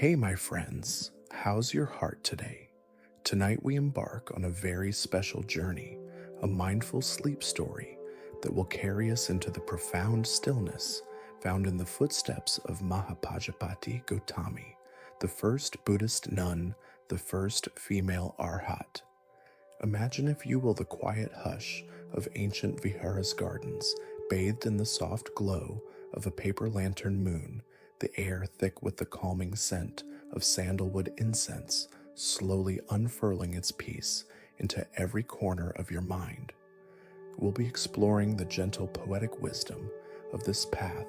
Hey, my friends, how's your heart today? Tonight we embark on a very special journey, a mindful sleep story that will carry us into the profound stillness found in the footsteps of Mahapajapati Gotami, the first Buddhist nun, the first female Arhat. Imagine, if you will, the quiet hush of ancient viharas gardens, bathed in the soft glow of a paper lantern moon, the air thick with the calming scent of sandalwood incense, slowly unfurling its peace into every corner of your mind. We'll be exploring the gentle poetic wisdom of this path,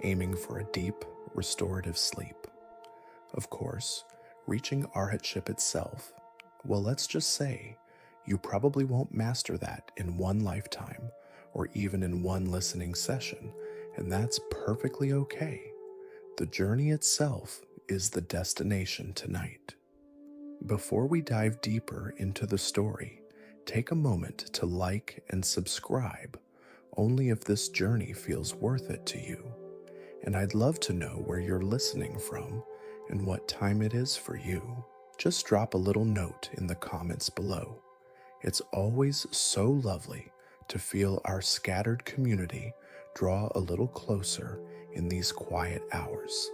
aiming for a deep, restorative sleep. Of course, reaching arhatship itself, well, let's just say, you probably won't master that in one lifetime or even in one listening session, and that's perfectly okay. The journey itself is the destination tonight. Before we dive deeper into the story, take a moment to like and subscribe, only if this journey feels worth it to you. And I'd love to know where you're listening from and what time it is for you. Just drop a little note in the comments below. It's always so lovely to feel our scattered community draw a little closer in these quiet hours.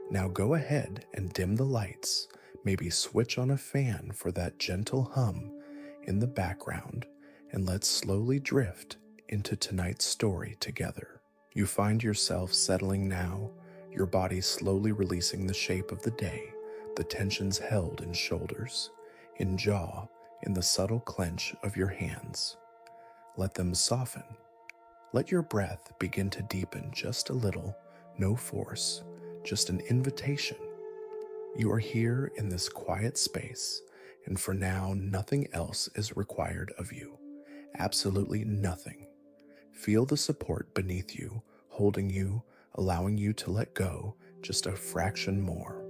Now go ahead and dim the lights, maybe switch on a fan for that gentle hum in the background, and let's slowly drift into tonight's story together. You find yourself settling now, your body slowly releasing the shape of the day, the tensions held in shoulders, in jaw, in the subtle clench of your hands. Let them soften. Let your breath begin to deepen just a little, no force, just an invitation. You are here in this quiet space, and for now, nothing else is required of you. Absolutely nothing. Feel the support beneath you, holding you, allowing you to let go just a fraction more.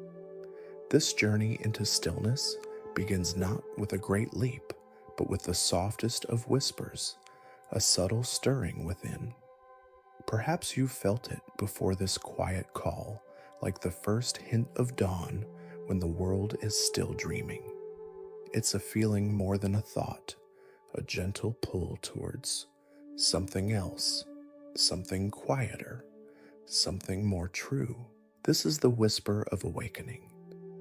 This journey into stillness begins not with a great leap, but with the softest of whispers, a subtle stirring within. Perhaps you felt it before this quiet call, like the first hint of dawn when the world is still dreaming. It's a feeling more than a thought, a gentle pull towards something else, something quieter, something more true. This is the whisper of awakening.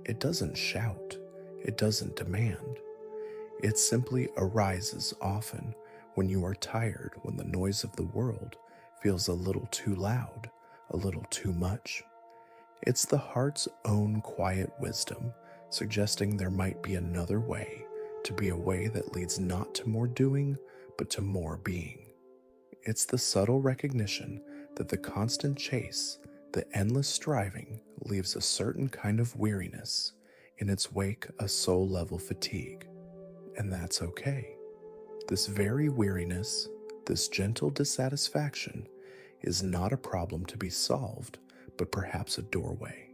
It doesn't shout. It doesn't demand. It simply arises often when you are tired, when the noise of the world feels a little too loud, a little too much. It's the heart's own quiet wisdom, suggesting there might be another way, to be a way that leads not to more doing, but to more being. It's the subtle recognition that the constant chase, the endless striving, leaves a certain kind of weariness, in its wake a soul-level fatigue. And that's okay. This very weariness, this gentle dissatisfaction, is not a problem to be solved, but perhaps a doorway.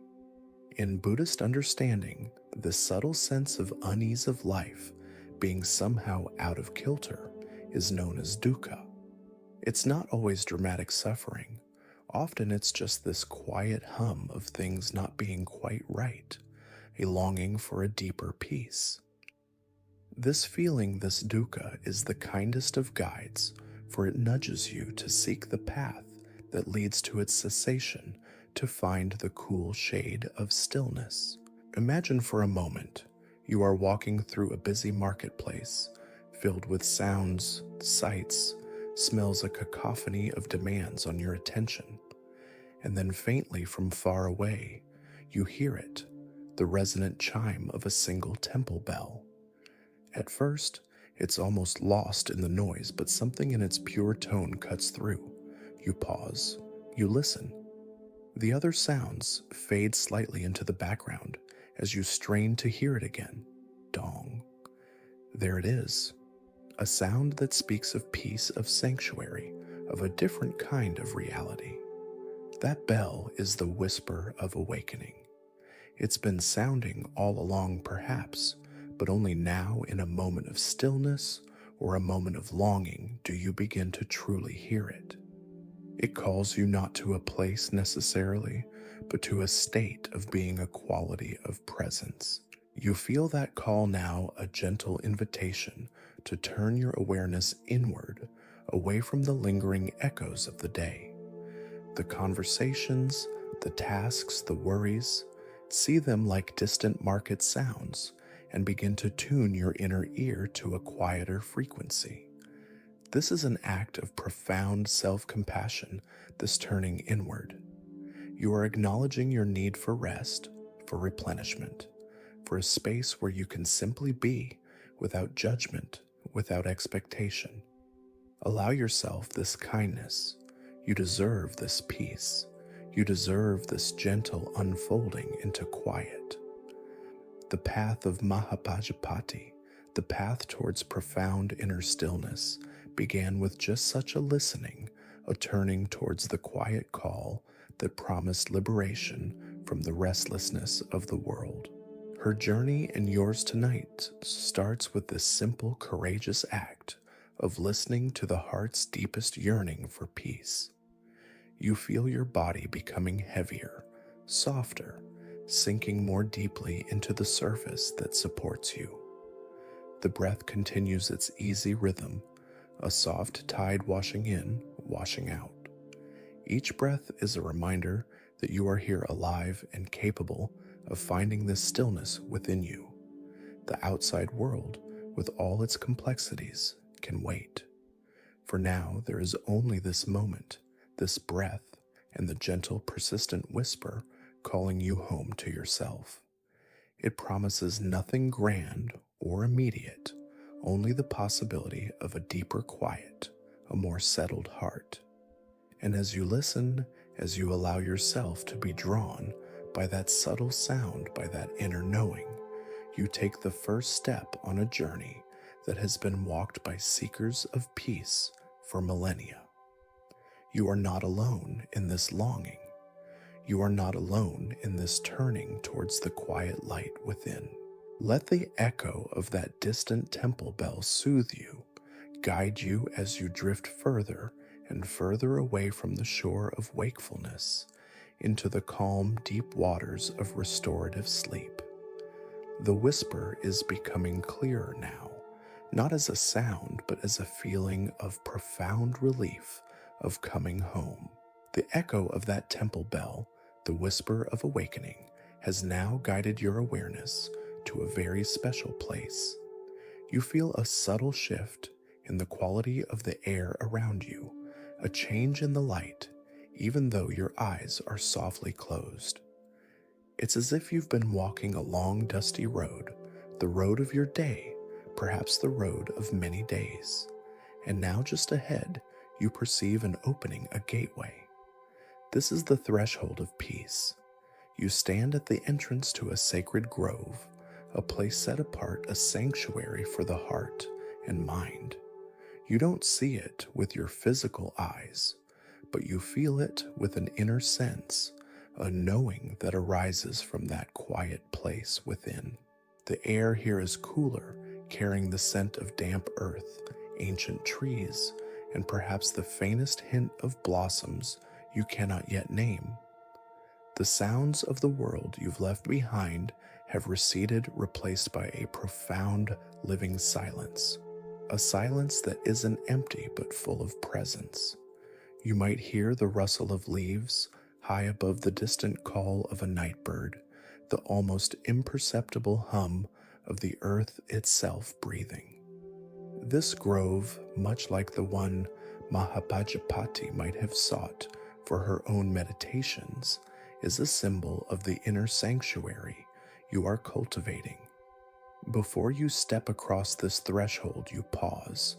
In Buddhist understanding, this subtle sense of unease of life, being somehow out of kilter, is known as dukkha. It's not always dramatic suffering. Often it's just this quiet hum of things not being quite right, a longing for a deeper peace. This feeling, this dukkha, is the kindest of guides, for it nudges you to seek the path that leads to its cessation, to find the cool shade of stillness. Imagine for a moment you are walking through a busy marketplace, filled with sounds, sights, smells, a cacophony of demands on your attention. And then faintly from far away, you hear it, the resonant chime of a single temple bell. At first, it's almost lost in the noise, but something in its pure tone cuts through. You pause, you listen. The other sounds fade slightly into the background as you strain to hear it again. Dong. There it is. A sound that speaks of peace, of sanctuary, of a different kind of reality. That bell is the whisper of awakening. It's been sounding all along perhaps, but only now in a moment of stillness or a moment of longing do you begin to truly hear it. It calls you not to a place necessarily, but to a state of being a quality of presence. You feel that call now, a gentle invitation to turn your awareness inward, away from the lingering echoes of the day. The conversations, the tasks, the worries, see them like distant market sounds and begin to tune your inner ear to a quieter frequency. This is an act of profound self-compassion, this turning inward. You are acknowledging your need for rest, for replenishment, for a space where you can simply be without judgment, without expectation. Allow yourself this kindness. You deserve this peace. You deserve this gentle unfolding into quiet. The path of Mahapajapati, the path towards profound inner stillness, began with just such a listening, a turning towards the quiet call that promised liberation from the restlessness of the world. Her journey and yours tonight starts with this simple, courageous act of listening to the heart's deepest yearning for peace. You feel your body becoming heavier, softer, sinking more deeply into the surface that supports you. The breath continues its easy rhythm, a soft tide washing in, washing out. Each breath is a reminder that you are here alive and capable of finding this stillness within you. The outside world, with all its complexities, can wait. For now, there is only this moment, this breath, and the gentle, persistent whisper calling you home to yourself. It promises nothing grand or immediate, only the possibility of a deeper quiet, a more settled heart. And as you listen, as you allow yourself to be drawn by that subtle sound, by that inner knowing, you take the first step on a journey that has been walked by seekers of peace for millennia. You are not alone in this longing. You are not alone in this turning towards the quiet light within. Let the echo of that distant temple bell soothe you, guide you as you drift further and further away from the shore of wakefulness into the calm, deep waters of restorative sleep. The whisper is becoming clearer now, not as a sound, but as a feeling of profound relief, of coming home. The echo of that temple bell, the whisper of awakening, has now guided your awareness to a very special place. You feel a subtle shift in the quality of the air around you, a change in the light, even though your eyes are softly closed. It's as if you've been walking a long, dusty road, the road of your day, perhaps the road of many days. And now just ahead, you perceive an opening, a gateway. This is the threshold of peace. You stand at the entrance to a sacred grove, a place set apart, a sanctuary for the heart and mind. You don't see it with your physical eyes, but you feel it with an inner sense, a knowing that arises from that quiet place within. The air here is cooler, carrying the scent of damp earth, ancient trees, and perhaps the faintest hint of blossoms you cannot yet name. The sounds of the world you've left behind have receded, replaced by a profound, living silence. A silence that isn't empty but full of presence. You might hear the rustle of leaves, high above the distant call of a night bird, the almost imperceptible hum of the earth itself breathing. This grove, much like the one Mahapajapati might have sought for her own meditations, is a symbol of the inner sanctuary you are cultivating. Before you step across this threshold, you pause.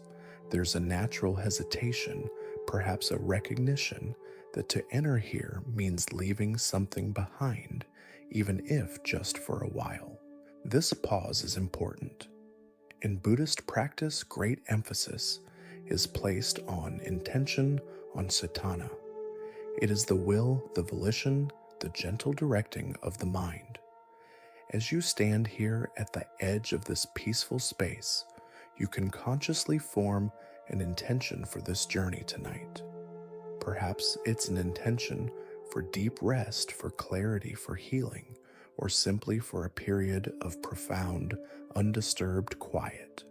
There's a natural hesitation, perhaps a recognition that to enter here means leaving something behind, even if just for a while. This pause is important. In Buddhist practice, great emphasis is placed on intention, on satana. It is the will, the volition, the gentle directing of the mind. As you stand here at the edge of this peaceful space, you can consciously form an intention for this journey tonight. Perhaps it's an intention for deep rest, for clarity, for healing, or simply for a period of profound, undisturbed quiet.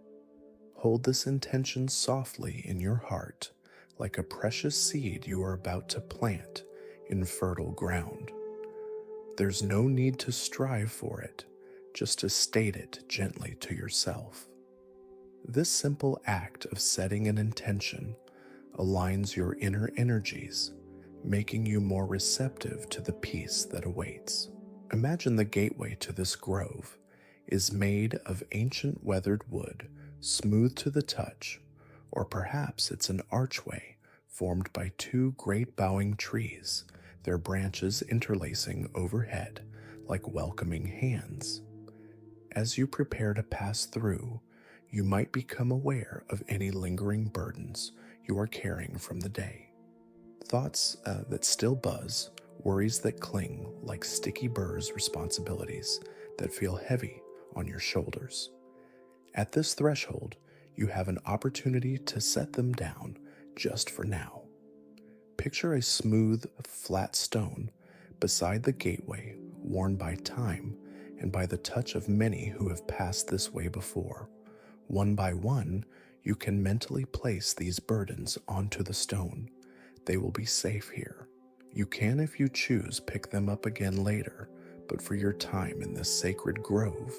Hold this intention softly in your heart, like a precious seed you are about to plant in fertile ground. There's no need to strive for it, just to state it gently to yourself. This simple act of setting an intention aligns your inner energies, making you more receptive to the peace that awaits. Imagine the gateway to this grove is made of ancient weathered wood, smooth to the touch, or perhaps it's an archway formed by two great bowing trees, their branches interlacing overhead like welcoming hands. As you prepare to pass through, you might become aware of any lingering burdens you are carrying from the day. Thoughts that still buzz, worries that cling like sticky burrs, responsibilities that feel heavy on your shoulders. At this threshold, you have an opportunity to set them down just for now. Picture a smooth, flat stone beside the gateway, worn by time and by the touch of many who have passed this way before. One by one, you can mentally place these burdens onto the stone. They will be safe here. You can, if you choose, pick them up again later, but for your time in this sacred grove,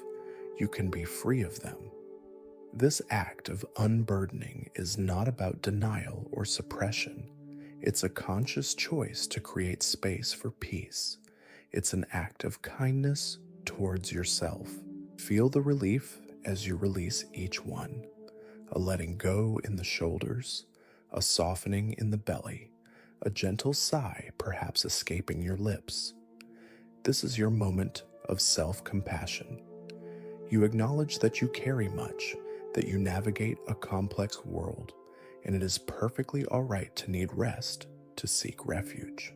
you can be free of them. This act of unburdening is not about denial or suppression. It's a conscious choice to create space for peace. It's an act of kindness towards yourself. Feel the relief as you release each one. A letting go in the shoulders, a softening in the belly, a gentle sigh perhaps escaping your lips. This is your moment of self-compassion. You acknowledge that you carry much, that you navigate a complex world, and it is perfectly all right to need rest, to seek refuge.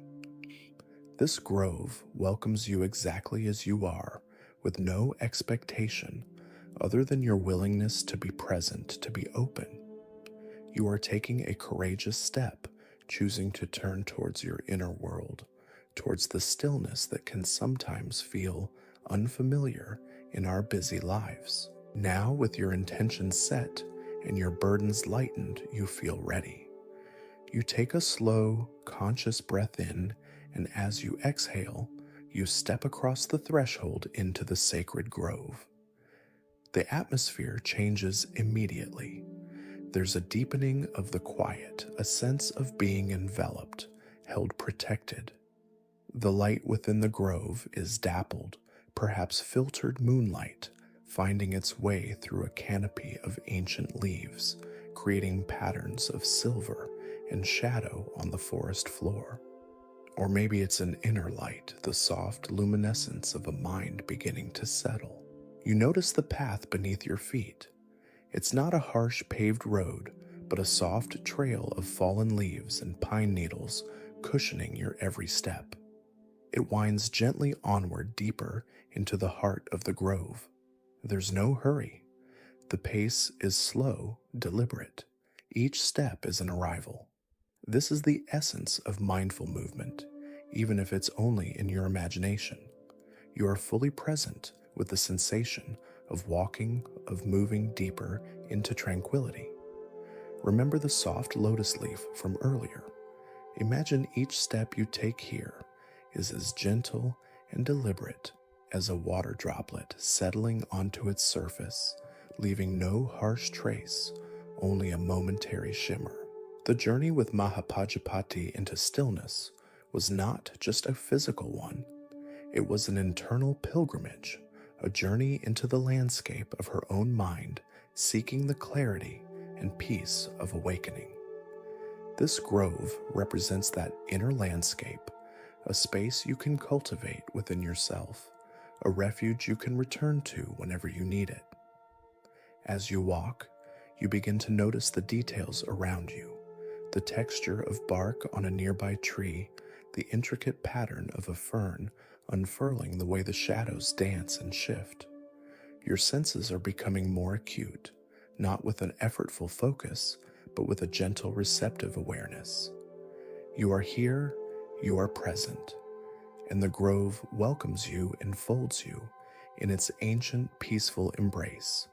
This grove welcomes you exactly as you are, with no expectation other than your willingness to be present, to be open. You are taking a courageous step, choosing to turn towards your inner world, towards the stillness that can sometimes feel unfamiliar in our busy lives. Now, with your intentions set and your burdens lightened, you feel ready. You take a slow, conscious breath in, and as you exhale, you step across the threshold into the sacred grove. The atmosphere changes immediately. There's a deepening of the quiet, a sense of being enveloped, held protected. The light within the grove is dappled, perhaps filtered moonlight, finding its way through a canopy of ancient leaves, creating patterns of silver and shadow on the forest floor. Or maybe it's an inner light, the soft luminescence of a mind beginning to settle. You notice the path beneath your feet. It's not a harsh paved road, but a soft trail of fallen leaves and pine needles cushioning your every step. It winds gently onward deeper into the heart of the grove. There's no hurry. The pace is slow, deliberate. Each step is an arrival. This is the essence of mindful movement, even if it's only in your imagination. You are fully present with the sensation of walking, of moving deeper into tranquility. Remember the soft lotus leaf from earlier. Imagine each step you take here is as gentle and deliberate as a water droplet settling onto its surface, leaving no harsh trace, only a momentary shimmer. The journey with Mahapajapati into stillness was not just a physical one. It was an internal pilgrimage, a journey into the landscape of her own mind, seeking the clarity and peace of awakening. This grove represents that inner landscape, a space you can cultivate within yourself, a refuge you can return to whenever you need it. As you walk, you begin to notice the details around you, the texture of bark on a nearby tree, the intricate pattern of a fern unfurling the way the shadows dance and shift. Your senses are becoming more acute, not with an effortful focus, but with a gentle receptive awareness. You are here, you are present, and the grove welcomes you and folds you in its ancient, peaceful embrace.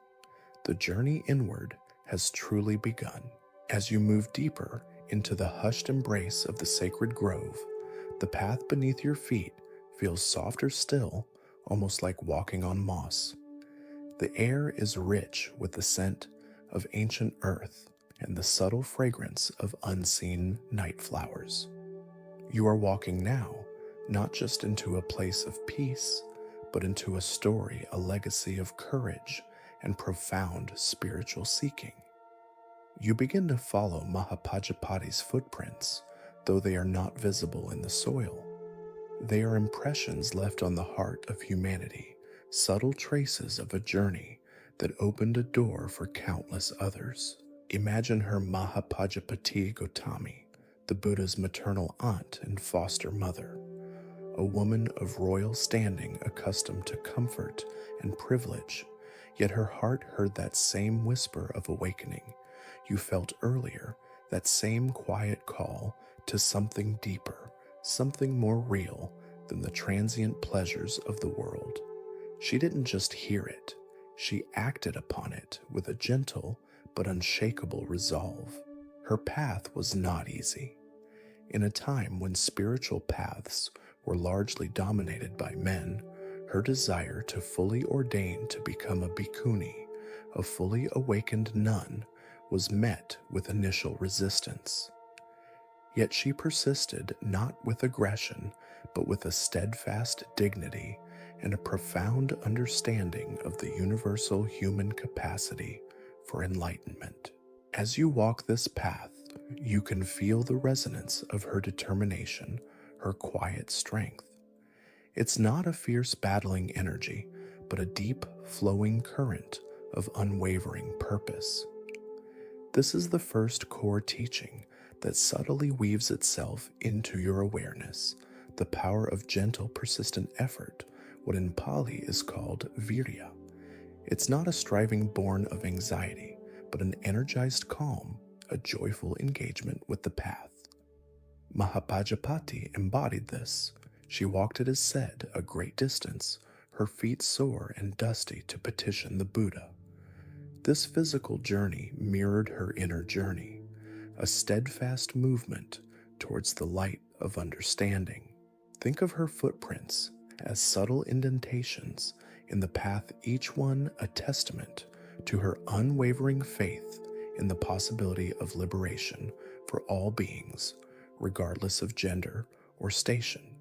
The journey inward has truly begun. As you move deeper into the hushed embrace of the sacred grove, the path beneath your feet feels softer still, almost like walking on moss. The air is rich with the scent of ancient earth and the subtle fragrance of unseen night flowers. You are walking now not just into a place of peace, but into a story, a legacy of courage and profound spiritual seeking. You begin to follow Mahapajapati's footprints, though they are not visible in the soil. They are impressions left on the heart of humanity, subtle traces of a journey that opened a door for countless others. Imagine her Mahapajapati Gotami, the Buddha's maternal aunt and foster mother, a woman of royal standing accustomed to comfort and privilege, yet her heart heard that same whisper of awakening you felt earlier, that same quiet call to something deeper, something more real than the transient pleasures of the world. She didn't just hear it, she acted upon it with a gentle but unshakable resolve. Her path was not easy. In a time when spiritual paths were largely dominated by men, her desire to fully ordain to become a bhikkhuni, a fully awakened nun, was met with initial resistance. Yet she persisted not with aggression, but with a steadfast dignity and a profound understanding of the universal human capacity for enlightenment. As you walk this path, you can feel the resonance of her determination, her quiet strength. It's not a fierce battling energy, but a deep, flowing current of unwavering purpose. This is the first core teaching that subtly weaves itself into your awareness, the power of gentle, persistent effort, what in Pali is called virya. It's not a striving born of anxiety, but an energized calm, a joyful engagement with the path. Mahapajapati embodied this. She walked, it is said, a great distance, her feet sore and dusty to petition the Buddha. This physical journey mirrored her inner journey, a steadfast movement towards the light of understanding. Think of her footprints as subtle indentations in the path, each one a testament to her unwavering faith in the possibility of liberation for all beings, regardless of gender or station.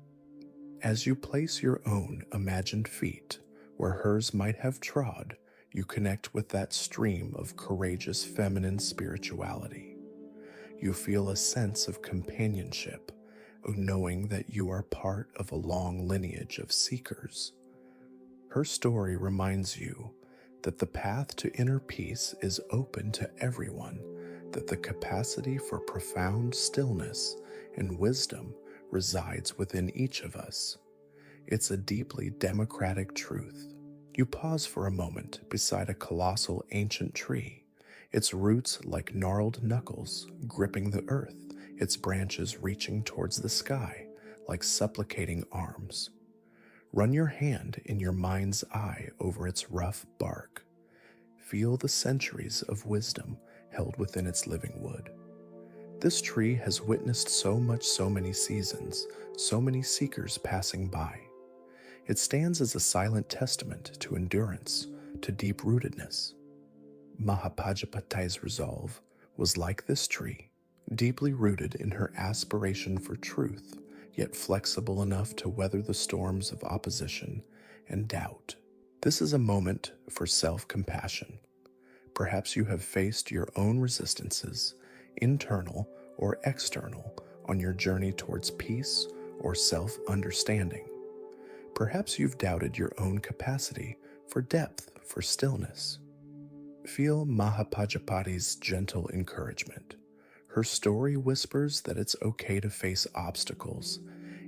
As you place your own imagined feet where hers might have trod, you connect with that stream of courageous feminine spirituality. You feel a sense of companionship, of knowing that you are part of a long lineage of seekers. Her story reminds you that the path to inner peace is open to everyone, that the capacity for profound stillness and wisdom resides within each of us. It's a deeply democratic truth. You pause for a moment beside a colossal ancient tree, its roots like gnarled knuckles gripping the earth, its branches reaching towards the sky like supplicating arms. Run your hand in your mind's eye over its rough bark. Feel the centuries of wisdom held within its living wood. This tree has witnessed so many seasons, so many seekers passing by. It stands as a silent testament to endurance, to deep-rootedness. Mahapajapati's resolve was like this tree, deeply rooted in her aspiration for truth, yet flexible enough to weather the storms of opposition and doubt. This is a moment for self-compassion. Perhaps you have faced your own resistances, internal or external, on your journey towards peace or self-understanding. Perhaps you've doubted your own capacity for depth, for stillness. Feel Mahapajapati's gentle encouragement. Her story whispers that it's okay to face obstacles.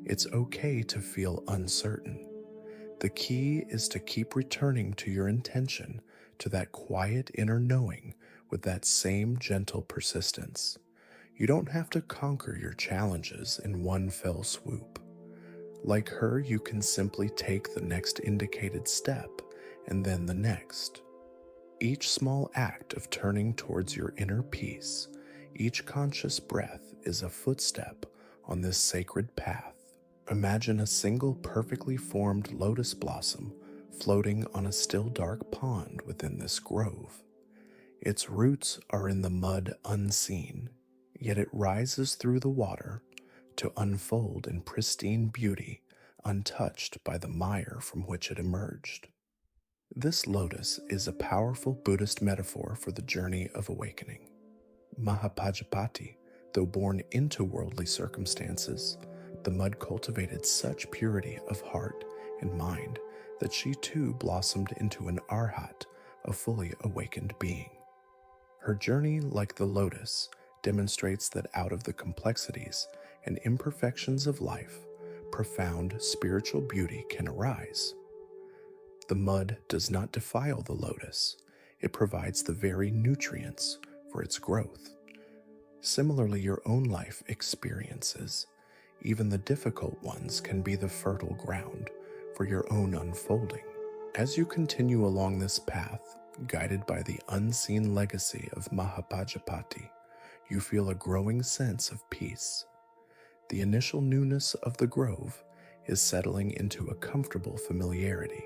It's okay to feel uncertain. The key is to keep returning to your intention, to that quiet inner knowing with that same gentle persistence. You don't have to conquer your challenges in one fell swoop. Like her, you can simply take the next indicated step and then the next. Each small act of turning towards your inner peace, each conscious breath is a footstep on this sacred path. Imagine a single perfectly formed lotus blossom floating on a still dark pond within this grove. Its roots are in the mud unseen, yet it rises through the water to unfold in pristine beauty, untouched by the mire from which it emerged. This lotus is a powerful Buddhist metaphor for the journey of awakening. Mahapajapati, though born into worldly circumstances, the mud cultivated such purity of heart and mind that she too blossomed into an arhat, a fully awakened being. Her journey, like the lotus, demonstrates that out of the complexities and imperfections of life, profound spiritual beauty can arise. The mud does not defile the lotus, it provides the very nutrients for its growth. Similarly, your own life experiences, even the difficult ones, can be the fertile ground for your own unfolding. As you continue along this path, guided by the unseen legacy of Mahapajapati, you feel a growing sense of peace. The initial newness of the grove is settling into a comfortable familiarity.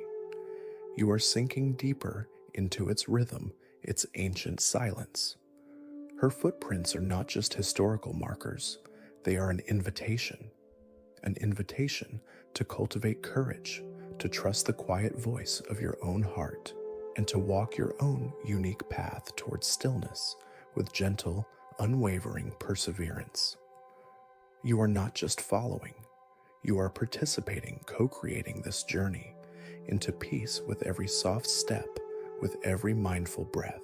You are sinking deeper into its rhythm, its ancient silence. Her footprints are not just historical markers, they are an invitation to cultivate courage, to trust the quiet voice of your own heart, and to walk your own unique path towards stillness with gentle, unwavering perseverance. You are not just following, you are participating, co-creating this journey into peace with every soft step, with every mindful breath.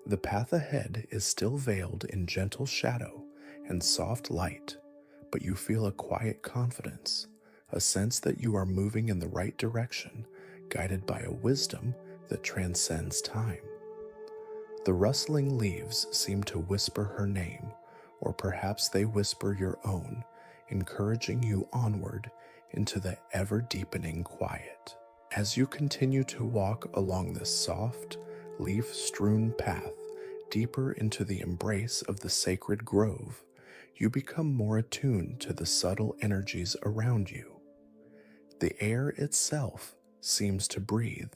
The path ahead is still veiled in gentle shadow and soft light, but you feel a quiet confidence, a sense that you are moving in the right direction, guided by a wisdom that transcends time. The rustling leaves seem to whisper her name, or perhaps they whisper your own, encouraging you onward into the ever-deepening quiet. As you continue to walk along this soft, leaf-strewn path, deeper into the embrace of the sacred grove, you become more attuned to the subtle energies around you. The air itself seems to breathe,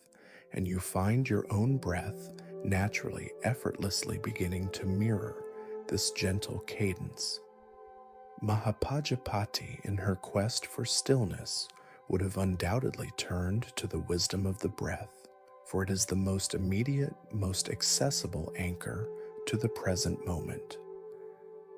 and you find your own breath naturally, effortlessly beginning to mirror this gentle cadence. Mahapajapati, in her quest for stillness, would have undoubtedly turned to the wisdom of the breath, for it is the most immediate, most accessible anchor to the present moment.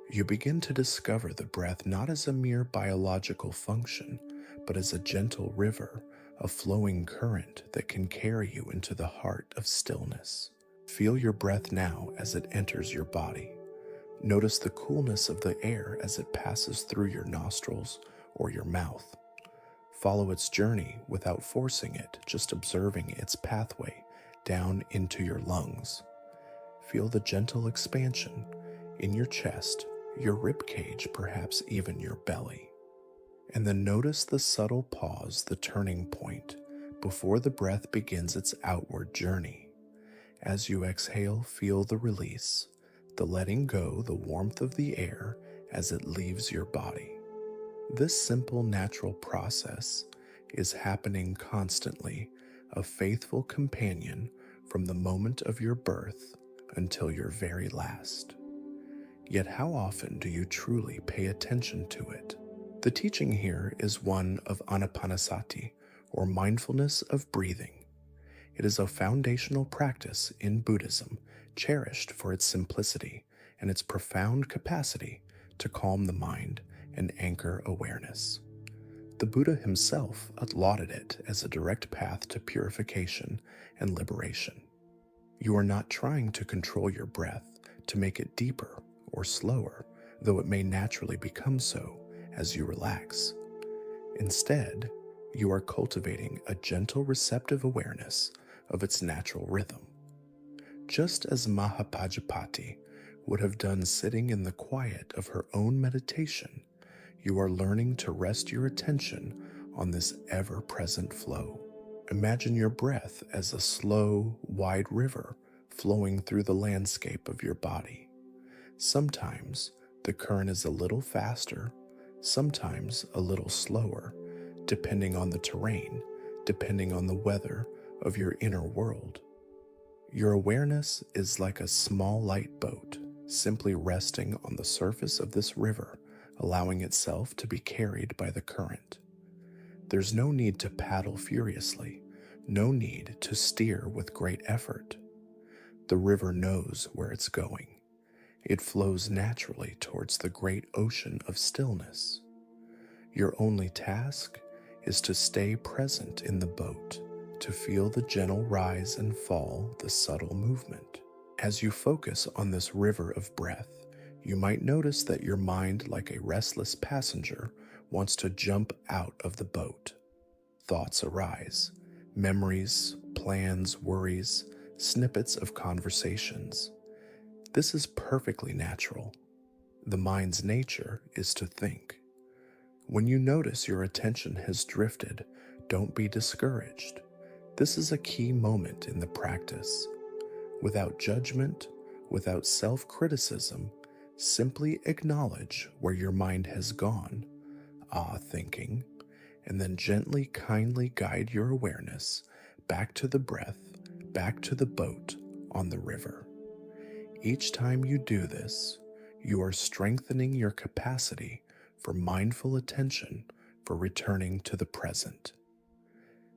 You begin to discover the breath not as a mere biological function, but as a gentle river, a flowing current that can carry you into the heart of stillness. Feel your breath now as it enters your body. Notice the coolness of the air as it passes through your nostrils or your mouth. Follow its journey without forcing it, just observing its pathway down into your lungs. Feel the gentle expansion in your chest, your rib cage, perhaps even your belly. And then notice the subtle pause, the turning point, before the breath begins its outward journey. As you exhale, feel the release, the letting go, the warmth of the air as it leaves your body. This simple, natural process is happening constantly, a faithful companion from the moment of your birth until your very last. Yet how often do you truly pay attention to it? The teaching here is one of anapanasati, or mindfulness of breathing. It is a foundational practice in Buddhism, cherished for its simplicity and its profound capacity to calm the mind and anchor awareness. The Buddha himself lauded it as a direct path to purification and liberation. You are not trying to control your breath to make it deeper or slower, though it may naturally become so as you relax. Instead, you are cultivating a gentle, receptive awareness of its natural rhythm. Just as Mahapajapati would have done sitting in the quiet of her own meditation, you are learning to rest your attention on this ever-present flow. Imagine your breath as a slow, wide river flowing through the landscape of your body. Sometimes the current is a little faster, sometimes a little slower, depending on the terrain, depending on the weather of your inner world. Your awareness is like a small light boat, simply resting on the surface of this river, allowing itself to be carried by the current. There's no need to paddle furiously, no need to steer with great effort. The river knows where it's going. It flows naturally towards the great ocean of stillness. Your only task is to stay present in the boat, to feel the gentle rise and fall, the subtle movement. As you focus on this river of breath, you might notice that your mind, like a restless passenger, wants to jump out of the boat. Thoughts arise, memories, plans, worries, snippets of conversations. This is perfectly natural. The mind's nature is to think. When you notice your attention has drifted, don't be discouraged. This is a key moment in the practice. Without judgment, without self-criticism, simply acknowledge where your mind has gone, thinking, and then gently, kindly guide your awareness back to the breath, back to the boat on the river. Each time you do this, you are strengthening your capacity for mindful attention, for returning to the present.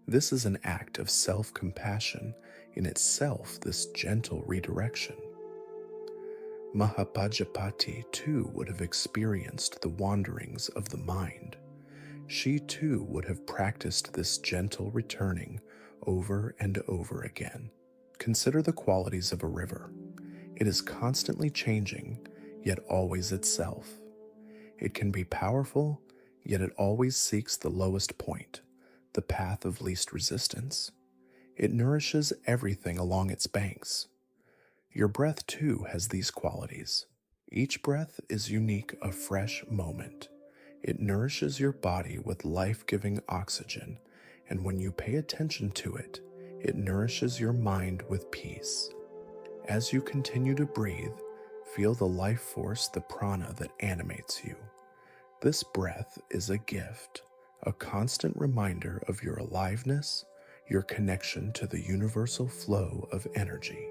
This is an act of self-compassion in itself, this gentle redirection. Mahapajapati too would have experienced the wanderings of the mind. She too would have practiced this gentle returning over and over again. Consider the qualities of a river. It is constantly changing, yet always itself. It can be powerful, yet it always seeks the lowest point, the path of least resistance. It nourishes everything along its banks. Your breath too has these qualities. Each breath is unique, a fresh moment. It nourishes your body with life-giving oxygen, and when you pay attention to it, it nourishes your mind with peace. As you continue to breathe, feel the life force, the prana that animates you. This breath is a gift, a constant reminder of your aliveness, your connection to the universal flow of energy.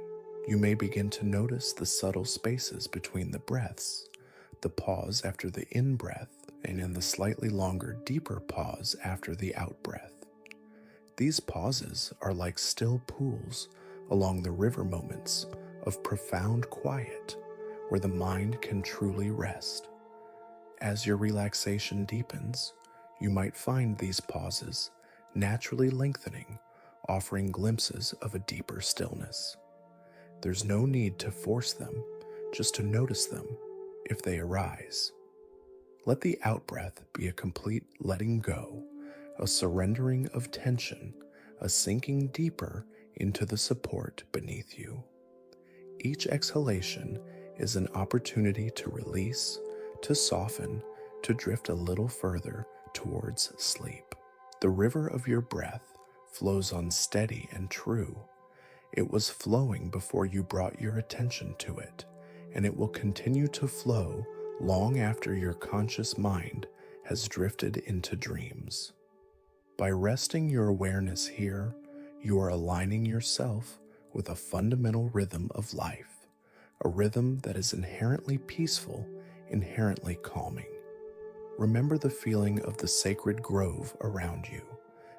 You may begin to notice the subtle spaces between the breaths, the pause after the in-breath, and in the slightly longer, deeper pause after the out-breath. These pauses are like still pools along the river, moments of profound quiet where the mind can truly rest. As your relaxation deepens, you might find these pauses naturally lengthening, offering glimpses of a deeper stillness. There's no need to force them, just to notice them if they arise. Let the out-breath be a complete letting go, a surrendering of tension, a sinking deeper into the support beneath you. Each exhalation is an opportunity to release, to soften, to drift a little further towards sleep. The river of your breath flows on steady and true. It was flowing before you brought your attention to it, and it will continue to flow long after your conscious mind has drifted into dreams. By resting your awareness here, you are aligning yourself with a fundamental rhythm of life, a rhythm that is inherently peaceful, inherently calming. Remember the feeling of the sacred grove around you,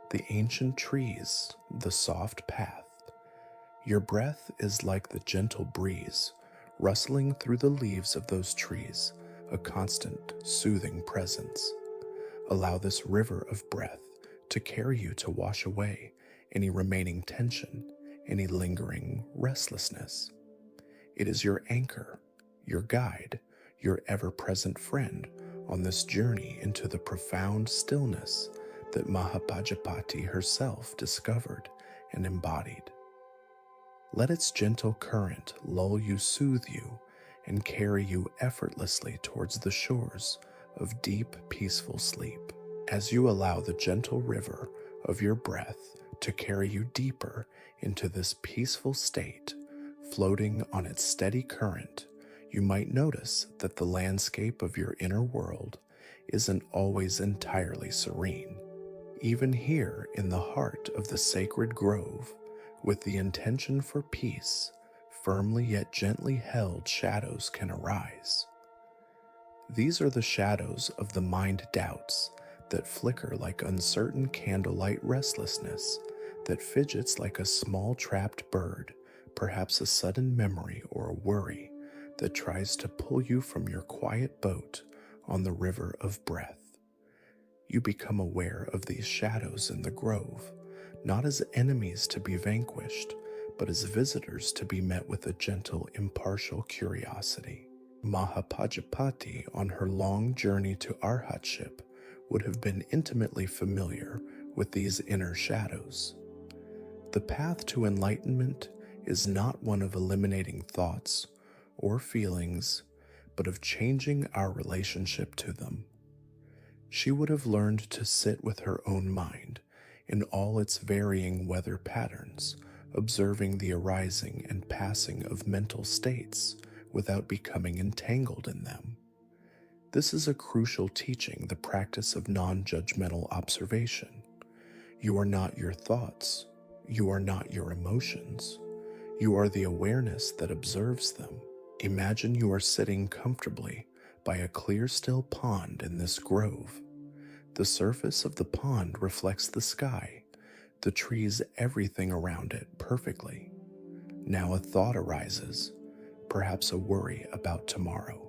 the ancient trees, the soft path. Your breath is like the gentle breeze, rustling through the leaves of those trees, a constant, soothing presence. Allow this river of breath to carry you, to wash away any remaining tension, any lingering restlessness. It is your anchor, your guide, your ever-present friend on this journey into the profound stillness that Mahapajapati herself discovered and embodied. Let its gentle current lull you, soothe you, and carry you effortlessly towards the shores of deep, peaceful sleep. As you allow the gentle river of your breath to carry you deeper into this peaceful state, floating on its steady current, you might notice that the landscape of your inner world isn't always entirely serene. Even here in the heart of the sacred grove, with the intention for peace, firmly yet gently held shadows can arise. These are the shadows of the mind doubts that flicker like uncertain candlelight restlessness, that fidgets like a small trapped bird, perhaps a sudden memory or a worry that tries to pull you from your quiet boat on the river of breath. You become aware of these shadows in the grove, not as enemies to be vanquished, but as visitors to be met with a gentle, impartial curiosity. Mahapajapati, on her long journey to arhatship, would have been intimately familiar with these inner shadows. The path to enlightenment is not one of eliminating thoughts or feelings, but of changing our relationship to them. She would have learned to sit with her own mind in all its varying weather patterns, observing the arising and passing of mental states without becoming entangled in them. This is a crucial teaching, the practice of non-judgmental observation. You are not your thoughts. You are not your emotions. You are the awareness that observes them. Imagine you are sitting comfortably by a clear, still pond in this grove. The surface of the pond reflects the sky, the trees, everything around it perfectly. Now a thought arises, perhaps a worry about tomorrow.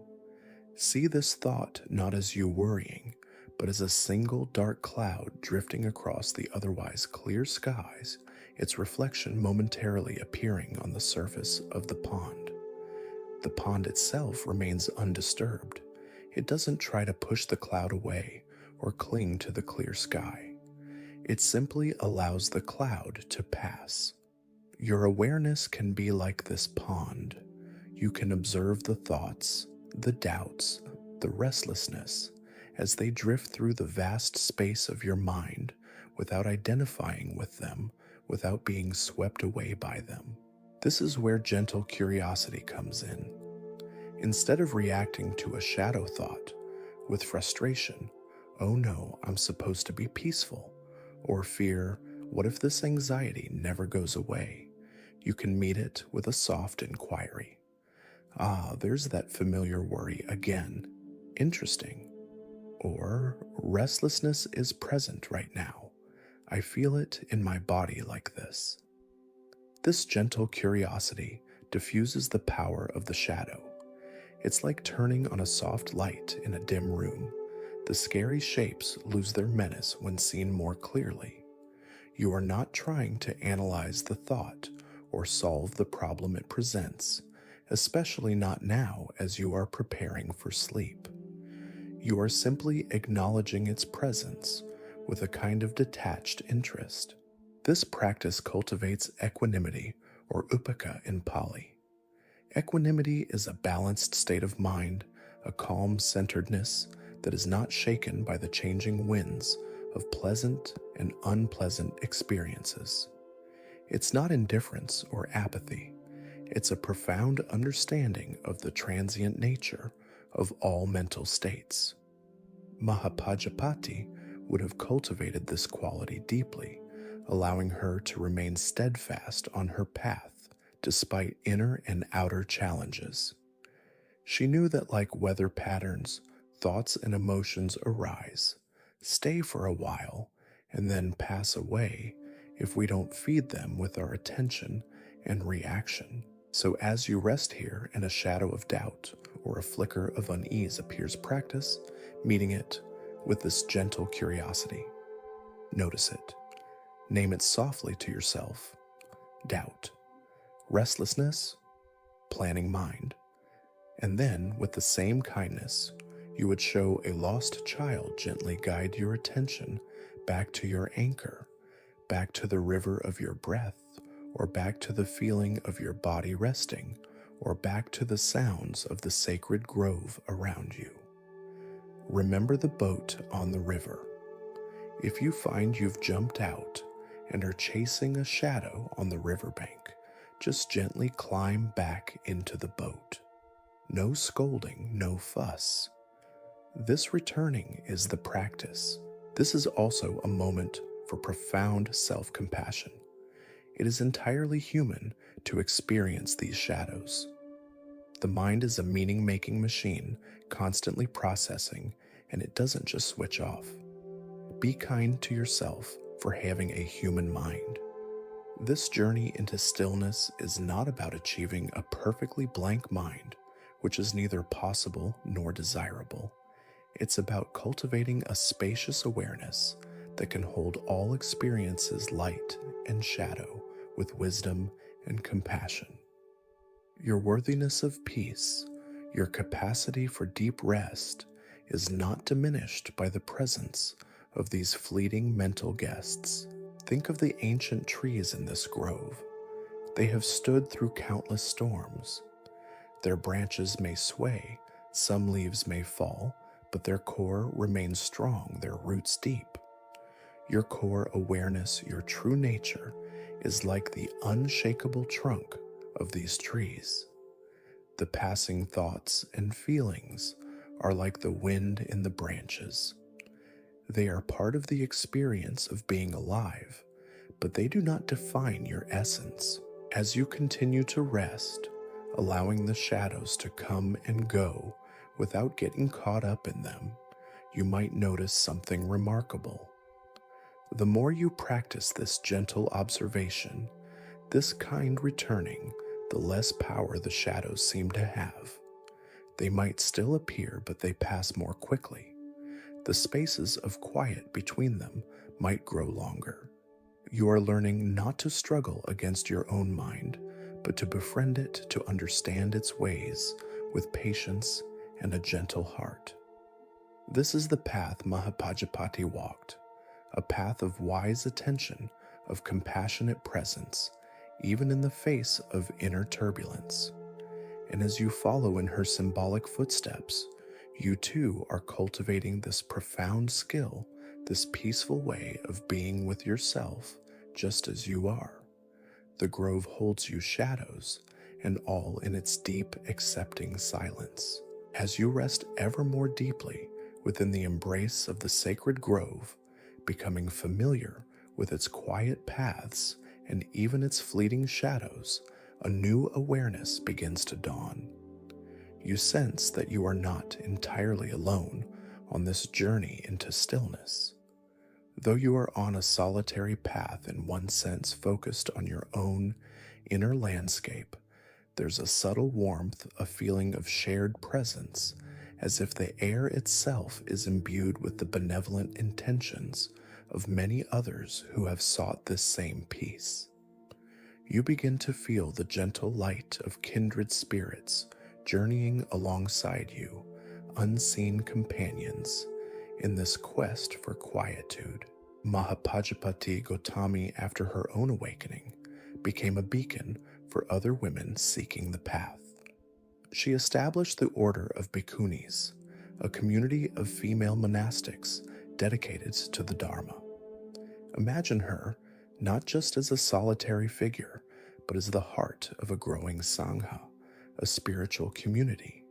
See this thought not as you worrying, but as a single dark cloud drifting across the otherwise clear skies, its reflection momentarily appearing on the surface of the pond. The pond itself remains undisturbed. It doesn't try to push the cloud away or cling to the clear sky. It simply allows the cloud to pass. Your awareness can be like this pond. You can observe the thoughts, the doubts, the restlessness, as they drift through the vast space of your mind without identifying with them, without being swept away by them. This is where gentle curiosity comes in. Instead of reacting to a shadow thought with frustration, "Oh no, I'm supposed to be peaceful," or fear, "What if this anxiety never goes away?" you can meet it with a soft inquiry. "Ah, there's that familiar worry again. Interesting." Or, "Restlessness is present right now. I feel it in my body like this." This gentle curiosity diffuses the power of the shadow. It's like turning on a soft light in a dim room. The scary shapes lose their menace when seen more clearly. You are not trying to analyze the thought or solve the problem it presents, especially not now as you are preparing for sleep. You are simply acknowledging its presence with a kind of detached interest. This practice cultivates equanimity, or upeka in Pali. Equanimity is a balanced state of mind, a calm centeredness that is not shaken by the changing winds of pleasant and unpleasant experiences. It's not indifference or apathy. It's a profound understanding of the transient nature of all mental states. Mahapajapati would have cultivated this quality deeply, allowing her to remain steadfast on her path despite inner and outer challenges. She knew that like weather patterns, thoughts and emotions arise, stay for a while, and then pass away if we don't feed them with our attention and reaction. So as you rest here and a shadow of doubt or a flicker of unease appears, practice meeting it with this gentle curiosity. Notice it. Name it softly to yourself. Doubt. Restlessness. Planning mind. And then, with the same kindness, you would show a lost child gently guide your attention back to your anchor, back to the river of your breath, or back to the feeling of your body resting, or back to the sounds of the sacred grove around you. Remember the boat on the river. If you find you've jumped out and are chasing a shadow on the riverbank, just gently climb back into the boat. No scolding, no fuss. This returning is the practice. This is also a moment for profound self-compassion. It is entirely human to experience these shadows. The mind is a meaning-making machine, constantly processing, and it doesn't just switch off. Be kind to yourself for having a human mind. This journey into stillness is not about achieving a perfectly blank mind, which is neither possible nor desirable. It's about cultivating a spacious awareness that can hold all experiences, light and shadow, with wisdom and compassion. Your worthiness of peace, your capacity for deep rest, is not diminished by the presence of these fleeting mental guests. Think of the ancient trees in this grove. They have stood through countless storms. Their branches may sway, some leaves may fall, but their core remains strong, their roots deep. Your core awareness, your true nature, is like the unshakable trunk of these trees. The passing thoughts and feelings are like the wind in the branches. They are part of the experience of being alive, but they do not define your essence. As you continue to rest, allowing the shadows to come and go without getting caught up in them, you might notice something remarkable. The more you practice this gentle observation, this kind returning, the less power the shadows seem to have. They might still appear, but they pass more quickly. The spaces of quiet between them might grow longer. You are learning not to struggle against your own mind, but to befriend it, to understand its ways with patience and a gentle heart. This is the path Mahapajapati walked, a path of wise attention, of compassionate presence, even in the face of inner turbulence. And as you follow in her symbolic footsteps, you too are cultivating this profound skill, this peaceful way of being with yourself just as you are. The grove holds you shadows, and all in its deep, accepting silence. As you rest ever more deeply within the embrace of the sacred grove, becoming familiar with its quiet paths and even its fleeting shadows, a new awareness begins to dawn. You sense that you are not entirely alone on this journey into stillness. Though you are on a solitary path, in one sense focused on your own inner landscape, there's a subtle warmth, a feeling of shared presence, as if the air itself is imbued with the benevolent intentions of many others who have sought this same peace. You begin to feel the gentle light of kindred spirits journeying alongside you, unseen companions, in this quest for quietude. Mahapajapati Gotami, after her own awakening, became a beacon for other women seeking the path. She established the order of bhikkhunis, a community of female monastics dedicated to the Dharma. Imagine her not just as a solitary figure, but as the heart of a growing sangha, a spiritual community.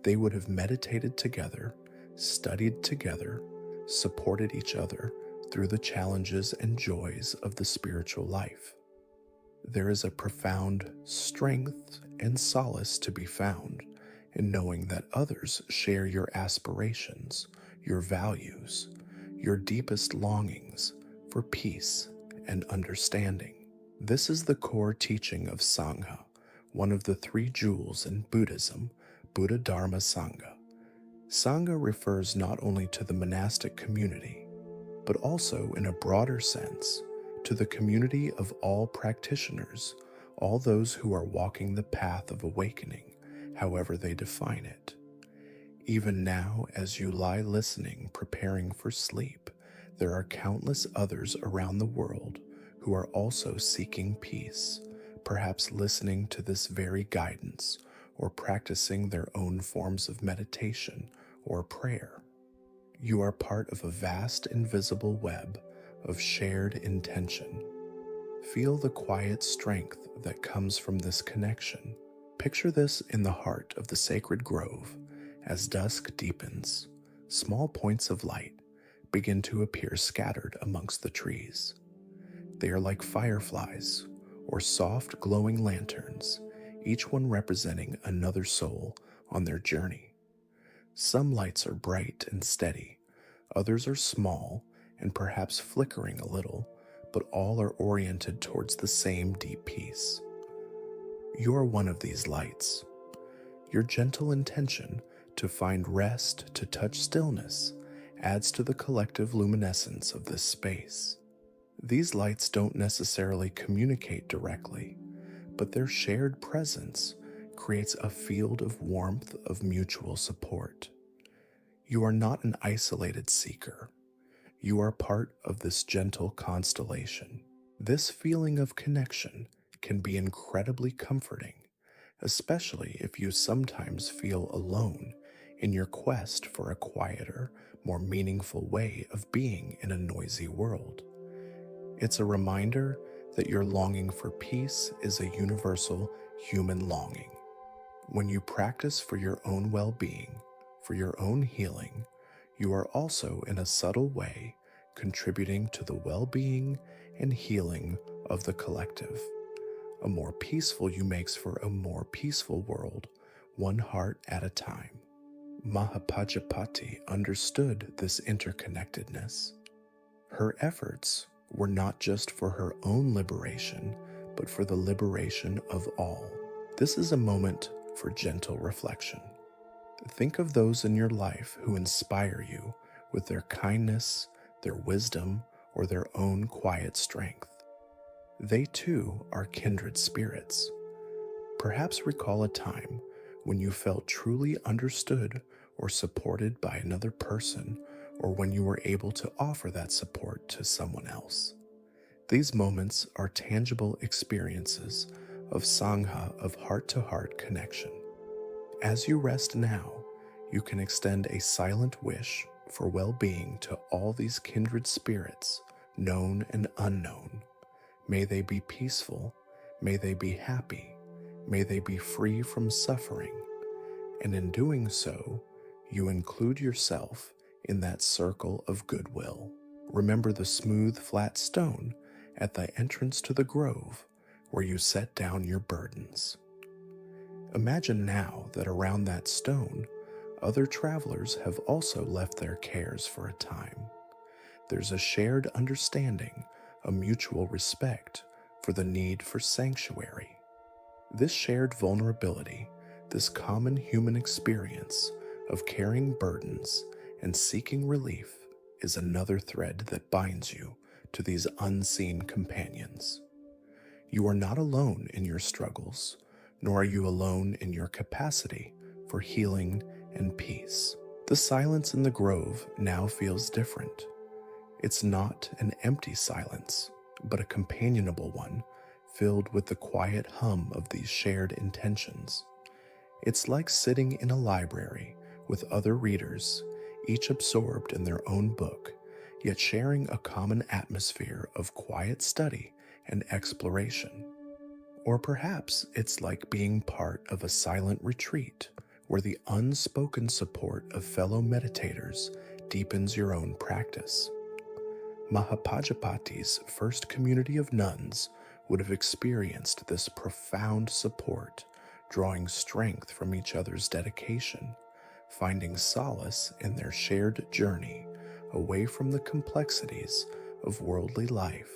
They would have meditated together, studied together, supported each other through the challenges and joys of the spiritual life. There is a profound strength and solace to be found in knowing that others share your aspirations, your values, your deepest longings for peace and understanding. This is the core teaching of Sangha, one of the three jewels in Buddhism, Buddha Dharma Sangha. Sangha refers not only to the monastic community, but also in a broader sense to the community of all practitioners, all those who are walking the path of awakening, however they define it. Even now, as you lie listening, preparing for sleep, there are countless others around the world who are also seeking peace, perhaps listening to this very guidance or practicing their own forms of meditation or prayer. You are part of a vast invisible web of shared intention. Feel the quiet strength that comes from this connection. Picture this in the heart of the sacred grove. As dusk deepens, small points of light begin to appear scattered amongst the trees. They are like fireflies or soft glowing lanterns, each one representing another soul on their journey. Some lights are bright and steady, others are small and perhaps flickering a little, but all are oriented towards the same deep peace. You are one of these lights. Your gentle intention to find rest, to touch stillness, adds to the collective luminescence of this space. These lights don't necessarily communicate directly, but their shared presence creates a field of warmth of mutual support. You are not an isolated seeker. You are part of this gentle constellation. This feeling of connection can be incredibly comforting, especially if you sometimes feel alone in your quest for a quieter, more meaningful way of being in a noisy world. It's a reminder that your longing for peace is a universal human longing. When you practice for your own well-being, for your own healing, you are also in a subtle way contributing to the well-being and healing of the collective. A more peaceful you makes for a more peaceful world, one heart at a time. Mahapajapati understood this interconnectedness. Her efforts were not just for her own liberation, but for the liberation of all. This is a moment for gentle reflection. Think of those in your life who inspire you with their kindness, their wisdom, or their own quiet strength. They too are kindred spirits. Perhaps recall a time when you felt truly understood or supported by another person, or when you were able to offer that support to someone else. These moments are tangible experiences of Sangha, of heart-to-heart connection. As you rest now, you can extend a silent wish for well-being to all these kindred spirits, known and unknown. May they be peaceful, may they be happy, may they be free from suffering, and in doing so, you include yourself in that circle of goodwill. Remember the smooth, flat stone at the entrance to the grove where you set down your burdens. Imagine now that around that stone, other travelers have also left their cares for a time. There's a shared understanding, a mutual respect for the need for sanctuary. This shared vulnerability, this common human experience of carrying burdens and seeking relief is another thread that binds you to these unseen companions. You are not alone in your struggles, nor are you alone in your capacity for healing and peace. The silence in the grove now feels different. It's not an empty silence, but a companionable one, filled with the quiet hum of these shared intentions. It's like sitting in a library with other readers, each absorbed in their own book, yet sharing a common atmosphere of quiet study and exploration. Or perhaps it's like being part of a silent retreat where the unspoken support of fellow meditators deepens your own practice. Mahapajapati's first community of nuns would have experienced this profound support, drawing strength from each other's dedication, finding solace in their shared journey away from the complexities of worldly life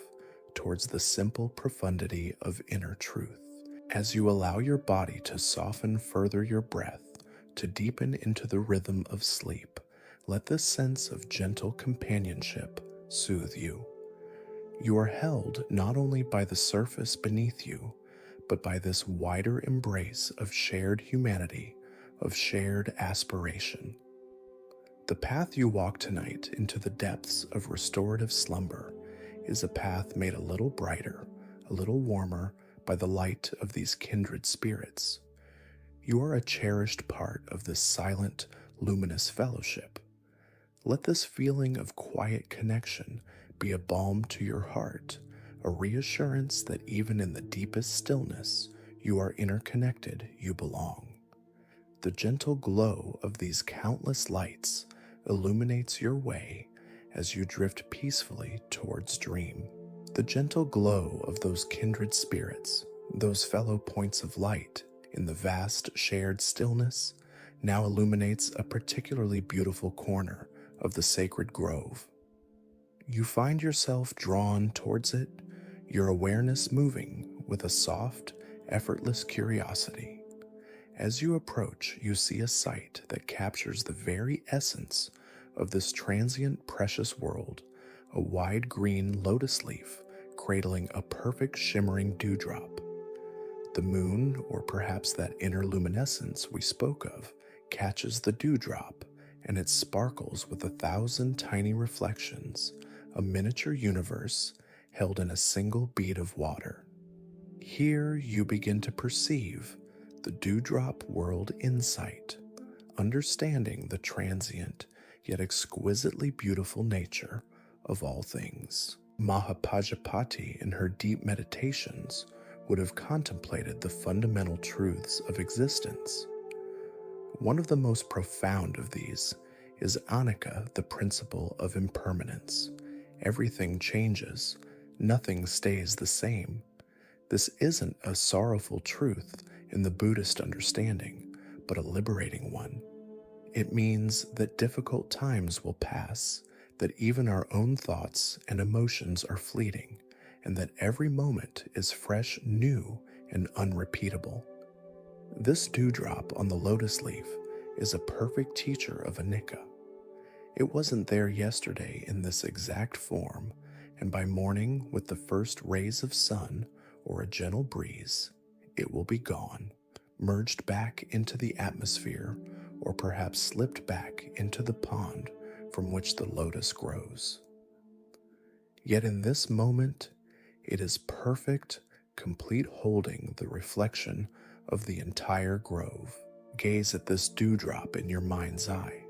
towards the simple profundity of inner truth. As you allow your body to soften further, your breath to deepen into the rhythm of sleep, let this sense of gentle companionship soothe you. You are held not only by the surface beneath you, but by this wider embrace of shared humanity, of shared aspiration. The path you walk tonight into the depths of restorative slumber is a path made a little brighter, a little warmer by the light of these kindred spirits. You are a cherished part of this silent, luminous fellowship. Let this feeling of quiet connection be a balm to your heart, a reassurance that even in the deepest stillness, you are interconnected, you belong. The gentle glow of these countless lights illuminates your way as you drift peacefully towards dream. The gentle glow of those kindred spirits, those fellow points of light in the vast shared stillness, now illuminates a particularly beautiful corner of the sacred grove. You find yourself drawn towards it, your awareness moving with a soft, effortless curiosity. As you approach, you see a sight that captures the very essence of this transient, precious world, a wide green lotus leaf cradling a perfect shimmering dewdrop. The moon, or perhaps that inner luminescence we spoke of, catches the dewdrop, and it sparkles with 1,000 tiny reflections, a miniature universe held in a single bead of water. Here you begin to perceive the dewdrop world insight, understanding the transient yet exquisitely beautiful nature of all things. Mahapajapati, in her deep meditations, would have contemplated the fundamental truths of existence. One of the most profound of these is anicca, the principle of impermanence. Everything changes, nothing stays the same. This isn't a sorrowful truth in the Buddhist understanding, but a liberating one. It means that difficult times will pass, that even our own thoughts and emotions are fleeting, and that every moment is fresh, new, and unrepeatable. This dewdrop on the lotus leaf is a perfect teacher of anicca. It wasn't there yesterday in this exact form, and by morning, with the first rays of sun or a gentle breeze, it will be gone, merged back into the atmosphere, or perhaps slipped back into the pond from which the lotus grows. Yet in this moment, it is perfect, complete, holding the reflection of the entire grove. Gaze at this dewdrop in your mind's eye.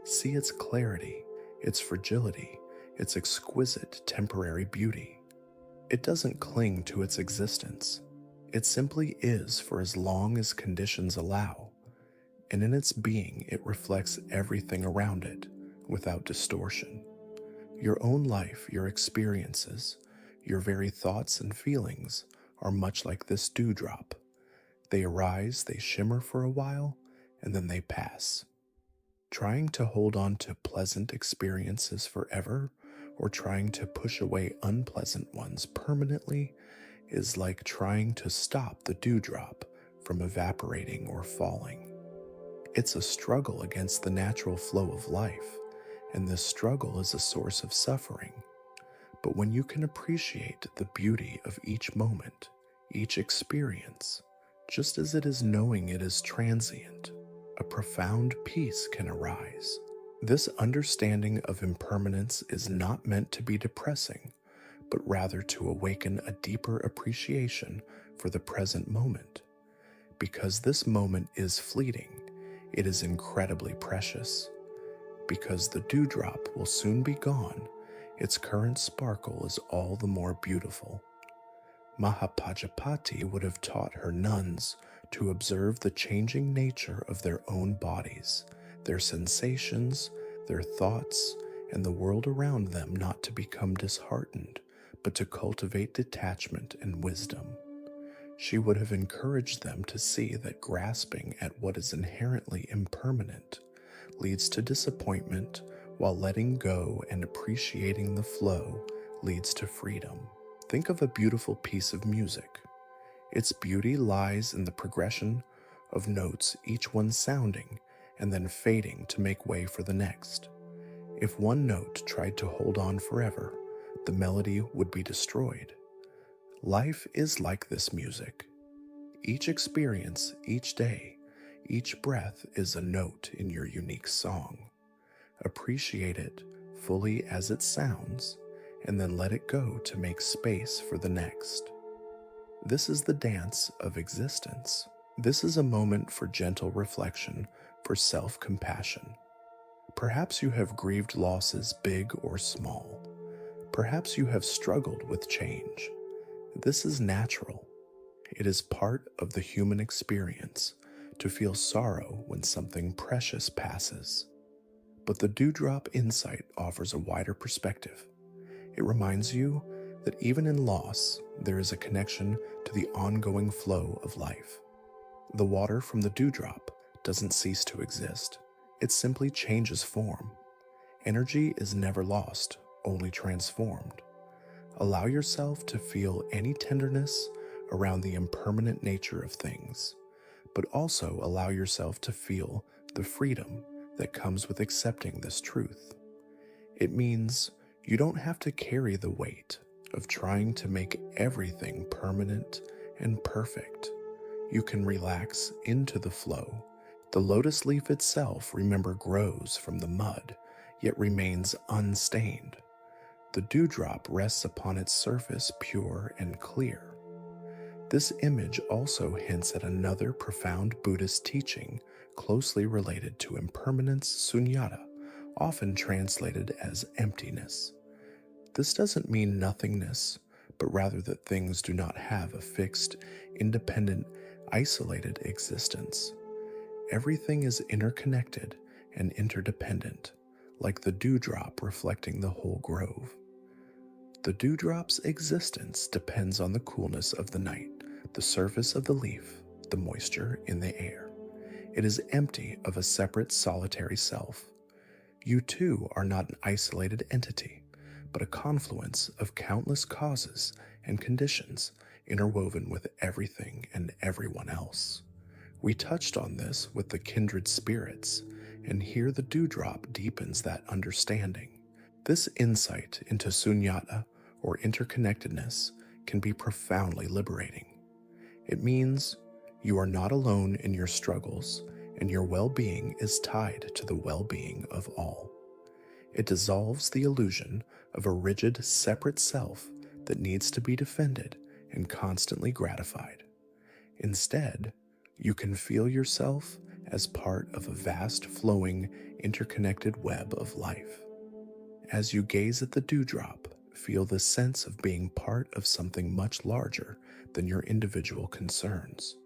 See its clarity, its fragility, its exquisite temporary beauty. It doesn't cling to its existence. It simply is for as long as conditions allow, and in its being it reflects everything around it without distortion. Your own life, your experiences, your very thoughts and feelings are much like this dewdrop. They arise, they shimmer for a while, and then they pass. Trying to hold on to pleasant experiences forever, or trying to push away unpleasant ones permanently, is like trying to stop the dewdrop from evaporating or falling. It's a struggle against the natural flow of life, and this struggle is a source of suffering. But when you can appreciate the beauty of each moment, each experience, just as it is knowing it is transient, a profound peace can arise. This understanding of impermanence is not meant to be depressing, but rather to awaken a deeper appreciation for the present moment. Because this moment is fleeting, it is incredibly precious. Because the dewdrop will soon be gone, its current sparkle is all the more beautiful. Mahapajapati would have taught her nuns to observe the changing nature of their own bodies, their sensations, their thoughts, and the world around them, not to become disheartened, but to cultivate detachment and wisdom. She would have encouraged them to see that grasping at what is inherently impermanent leads to disappointment, while letting go and appreciating the flow leads to freedom. Think of a beautiful piece of music. Its beauty lies in the progression of notes, each one sounding and then fading to make way for the next. If one note tried to hold on forever, the melody would be destroyed. Life is like this music. Each experience, each day, each breath is a note in your unique song. Appreciate it fully as it sounds, and then let it go to make space for the next. This is the dance of existence. This is a moment for gentle reflection, for self-compassion. Perhaps you have grieved losses big or small. Perhaps you have struggled with change. This is natural. It is part of the human experience to feel sorrow when something precious passes. But the dewdrop insight offers a wider perspective. It reminds you that even in loss, there is a connection to the ongoing flow of life. The water from the dewdrop doesn't cease to exist. It simply changes form. Energy is never lost, only transformed. Allow yourself to feel any tenderness around the impermanent nature of things, but also allow yourself to feel the freedom that comes with accepting this truth. It means you don't have to carry the weight of trying to make everything permanent and perfect. You can relax into the flow. The lotus leaf itself, remember, grows from the mud, yet remains unstained. The dewdrop rests upon its surface pure and clear. This image also hints at another profound Buddhist teaching closely related to impermanence, sunyata, often translated as emptiness. This doesn't mean nothingness, but rather that things do not have a fixed, independent, isolated existence. Everything is interconnected and interdependent, like the dewdrop reflecting the whole grove. The dewdrop's existence depends on the coolness of the night, the surface of the leaf, the moisture in the air. It is empty of a separate, solitary self. You too are not an isolated entity, but a confluence of countless causes and conditions interwoven with everything and everyone else. We touched on this with the kindred spirits, and here the dewdrop deepens that understanding. This insight into sunyata, or interconnectedness, can be profoundly liberating. It means you are not alone in your struggles, and your well-being is tied to the well-being of all. It dissolves the illusion of a rigid, separate self that needs to be defended and constantly gratified. Instead, you can feel yourself as part of a vast, flowing, interconnected web of life. As you gaze at the dewdrop, feel the sense of being part of something much larger than your individual concerns.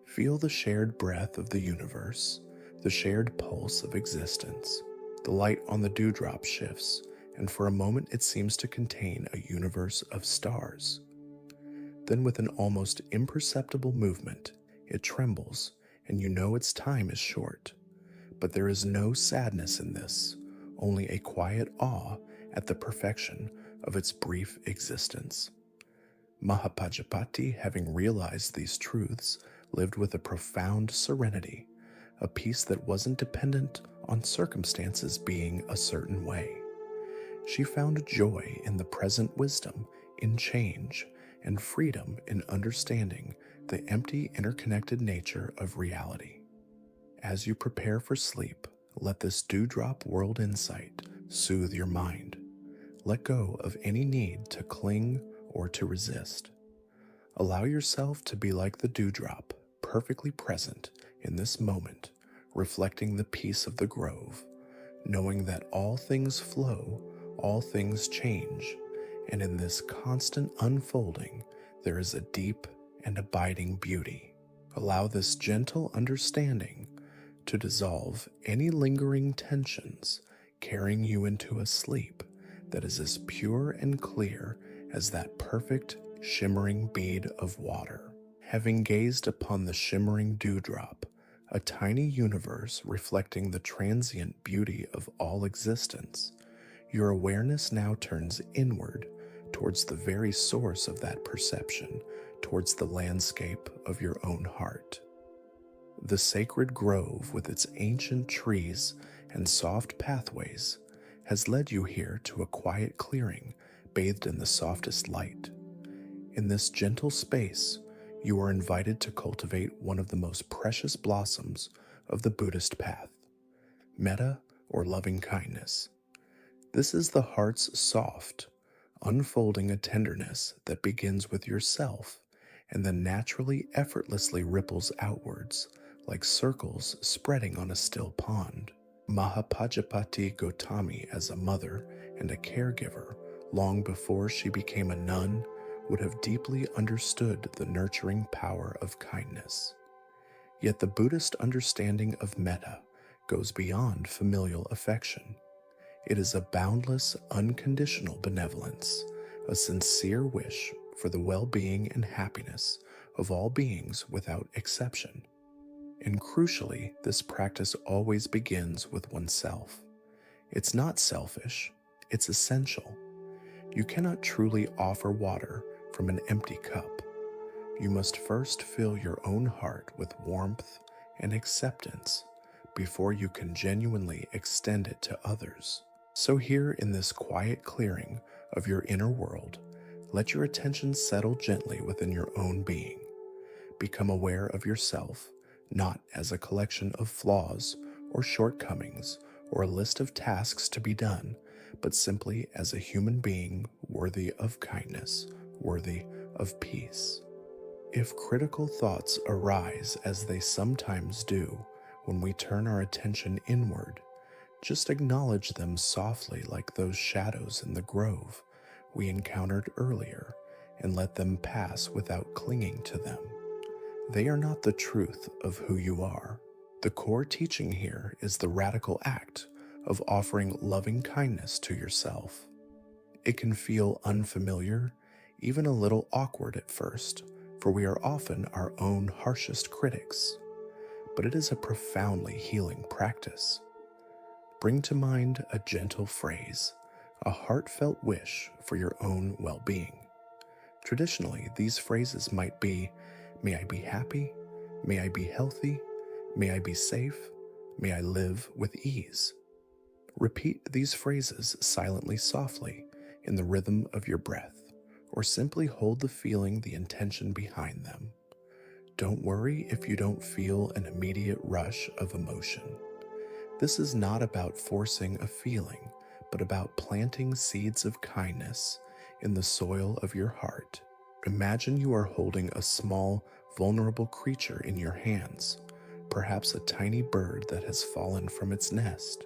Feel the shared breath of the universe, the shared pulse of existence. The light on the dewdrop shifts, and for a moment it seems to contain a universe of stars. Then, with an almost imperceptible movement, it trembles, and you know its time is short. But there is no sadness in this, only a quiet awe at the perfection of its brief existence. Mahapajapati, having realized these truths, lived with a profound serenity, a peace that wasn't dependent on circumstances being a certain way. She found joy in the present wisdom, in change, and freedom in understanding the empty, interconnected nature of reality. As you prepare for sleep, let this dewdrop world insight soothe your mind. Let go of any need to cling or to resist. Allow yourself to be like the dewdrop, perfectly present in this moment, reflecting the peace of the grove, knowing that all things flow, all things change, and in this constant unfolding, there is a deep and abiding beauty. Allow this gentle understanding to dissolve any lingering tensions, carrying you into a sleep that is as pure and clear as that perfect, shimmering bead of water. Having gazed upon the shimmering dewdrop, a tiny universe reflecting the transient beauty of all existence, your awareness now turns inward towards the very source of that perception, towards the landscape of your own heart. The sacred grove, with its ancient trees and soft pathways, has led you here to a quiet clearing bathed in the softest light. In this gentle space, you are invited to cultivate one of the most precious blossoms of the Buddhist path, metta, or loving kindness. This is the heart's soft, unfolding a tenderness that begins with yourself and then naturally, effortlessly ripples outwards like circles spreading on a still pond. Mahapajapati Gotami, as a mother and a caregiver, long before she became a nun, would have deeply understood the nurturing power of kindness. Yet the Buddhist understanding of metta goes beyond familial affection. It is a boundless, unconditional benevolence, a sincere wish for the well-being and happiness of all beings without exception. And crucially, this practice always begins with oneself. It's not selfish, it's essential. You cannot truly offer water from an empty cup. You must first fill your own heart with warmth and acceptance before you can genuinely extend it to others. So here in this quiet clearing of your inner world, let your attention settle gently within your own being. Become aware of yourself, not as a collection of flaws or shortcomings or a list of tasks to be done, but simply as a human being worthy of kindness, worthy of peace. If critical thoughts arise, as they sometimes do when we turn our attention inward, just acknowledge them softly like those shadows in the grove we encountered earlier, and let them pass without clinging to them. They are not the truth of who you are. The core teaching here is the radical act of offering loving kindness to yourself. It can feel unfamiliar, even a little awkward at first, for we are often our own harshest critics. But it is a profoundly healing practice. Bring to mind a gentle phrase, a heartfelt wish for your own well-being. Traditionally, these phrases might be, "May I be happy? May I be healthy? May I be safe? May I live with ease?" Repeat these phrases silently, softly, in the rhythm of your breath, or simply hold the feeling, the intention behind them. Don't worry if you don't feel an immediate rush of emotion. This is not about forcing a feeling, but about planting seeds of kindness in the soil of your heart. Imagine you are holding a small, vulnerable creature in your hands, perhaps a tiny bird that has fallen from its nest.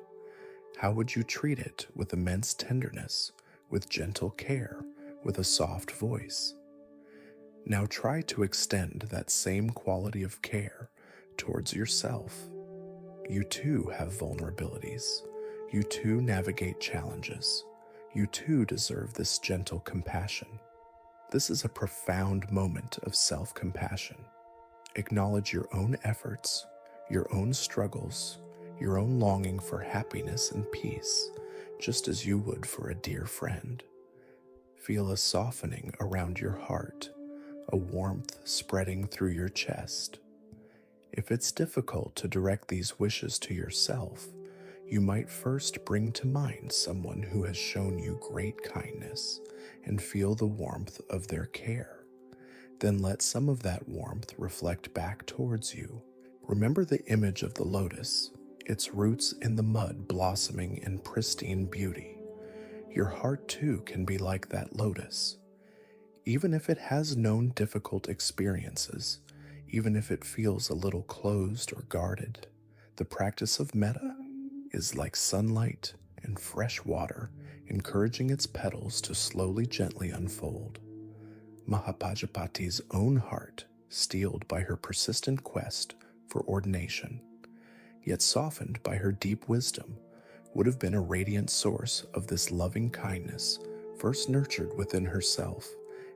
How would you treat it? With immense tenderness, with gentle care, with a soft voice? Now try to extend that same quality of care towards yourself. You too have vulnerabilities. You too navigate challenges. You too deserve this gentle compassion. This is a profound moment of self-compassion. Acknowledge your own efforts, your own struggles, your own longing for happiness and peace, just as you would for a dear friend. Feel a softening around your heart, a warmth spreading through your chest. If it's difficult to direct these wishes to yourself, you might first bring to mind someone who has shown you great kindness and feel the warmth of their care. Then let some of that warmth reflect back towards you. Remember the image of the lotus, its roots in the mud blossoming in pristine beauty. Your heart too can be like that lotus. Even if it has known difficult experiences, even if it feels a little closed or guarded, the practice of metta is like sunlight and fresh water, encouraging its petals to slowly, gently unfold. Mahapajapati's own heart, steeled by her persistent quest for ordination, yet softened by her deep wisdom, would have been a radiant source of this loving kindness, first nurtured within herself,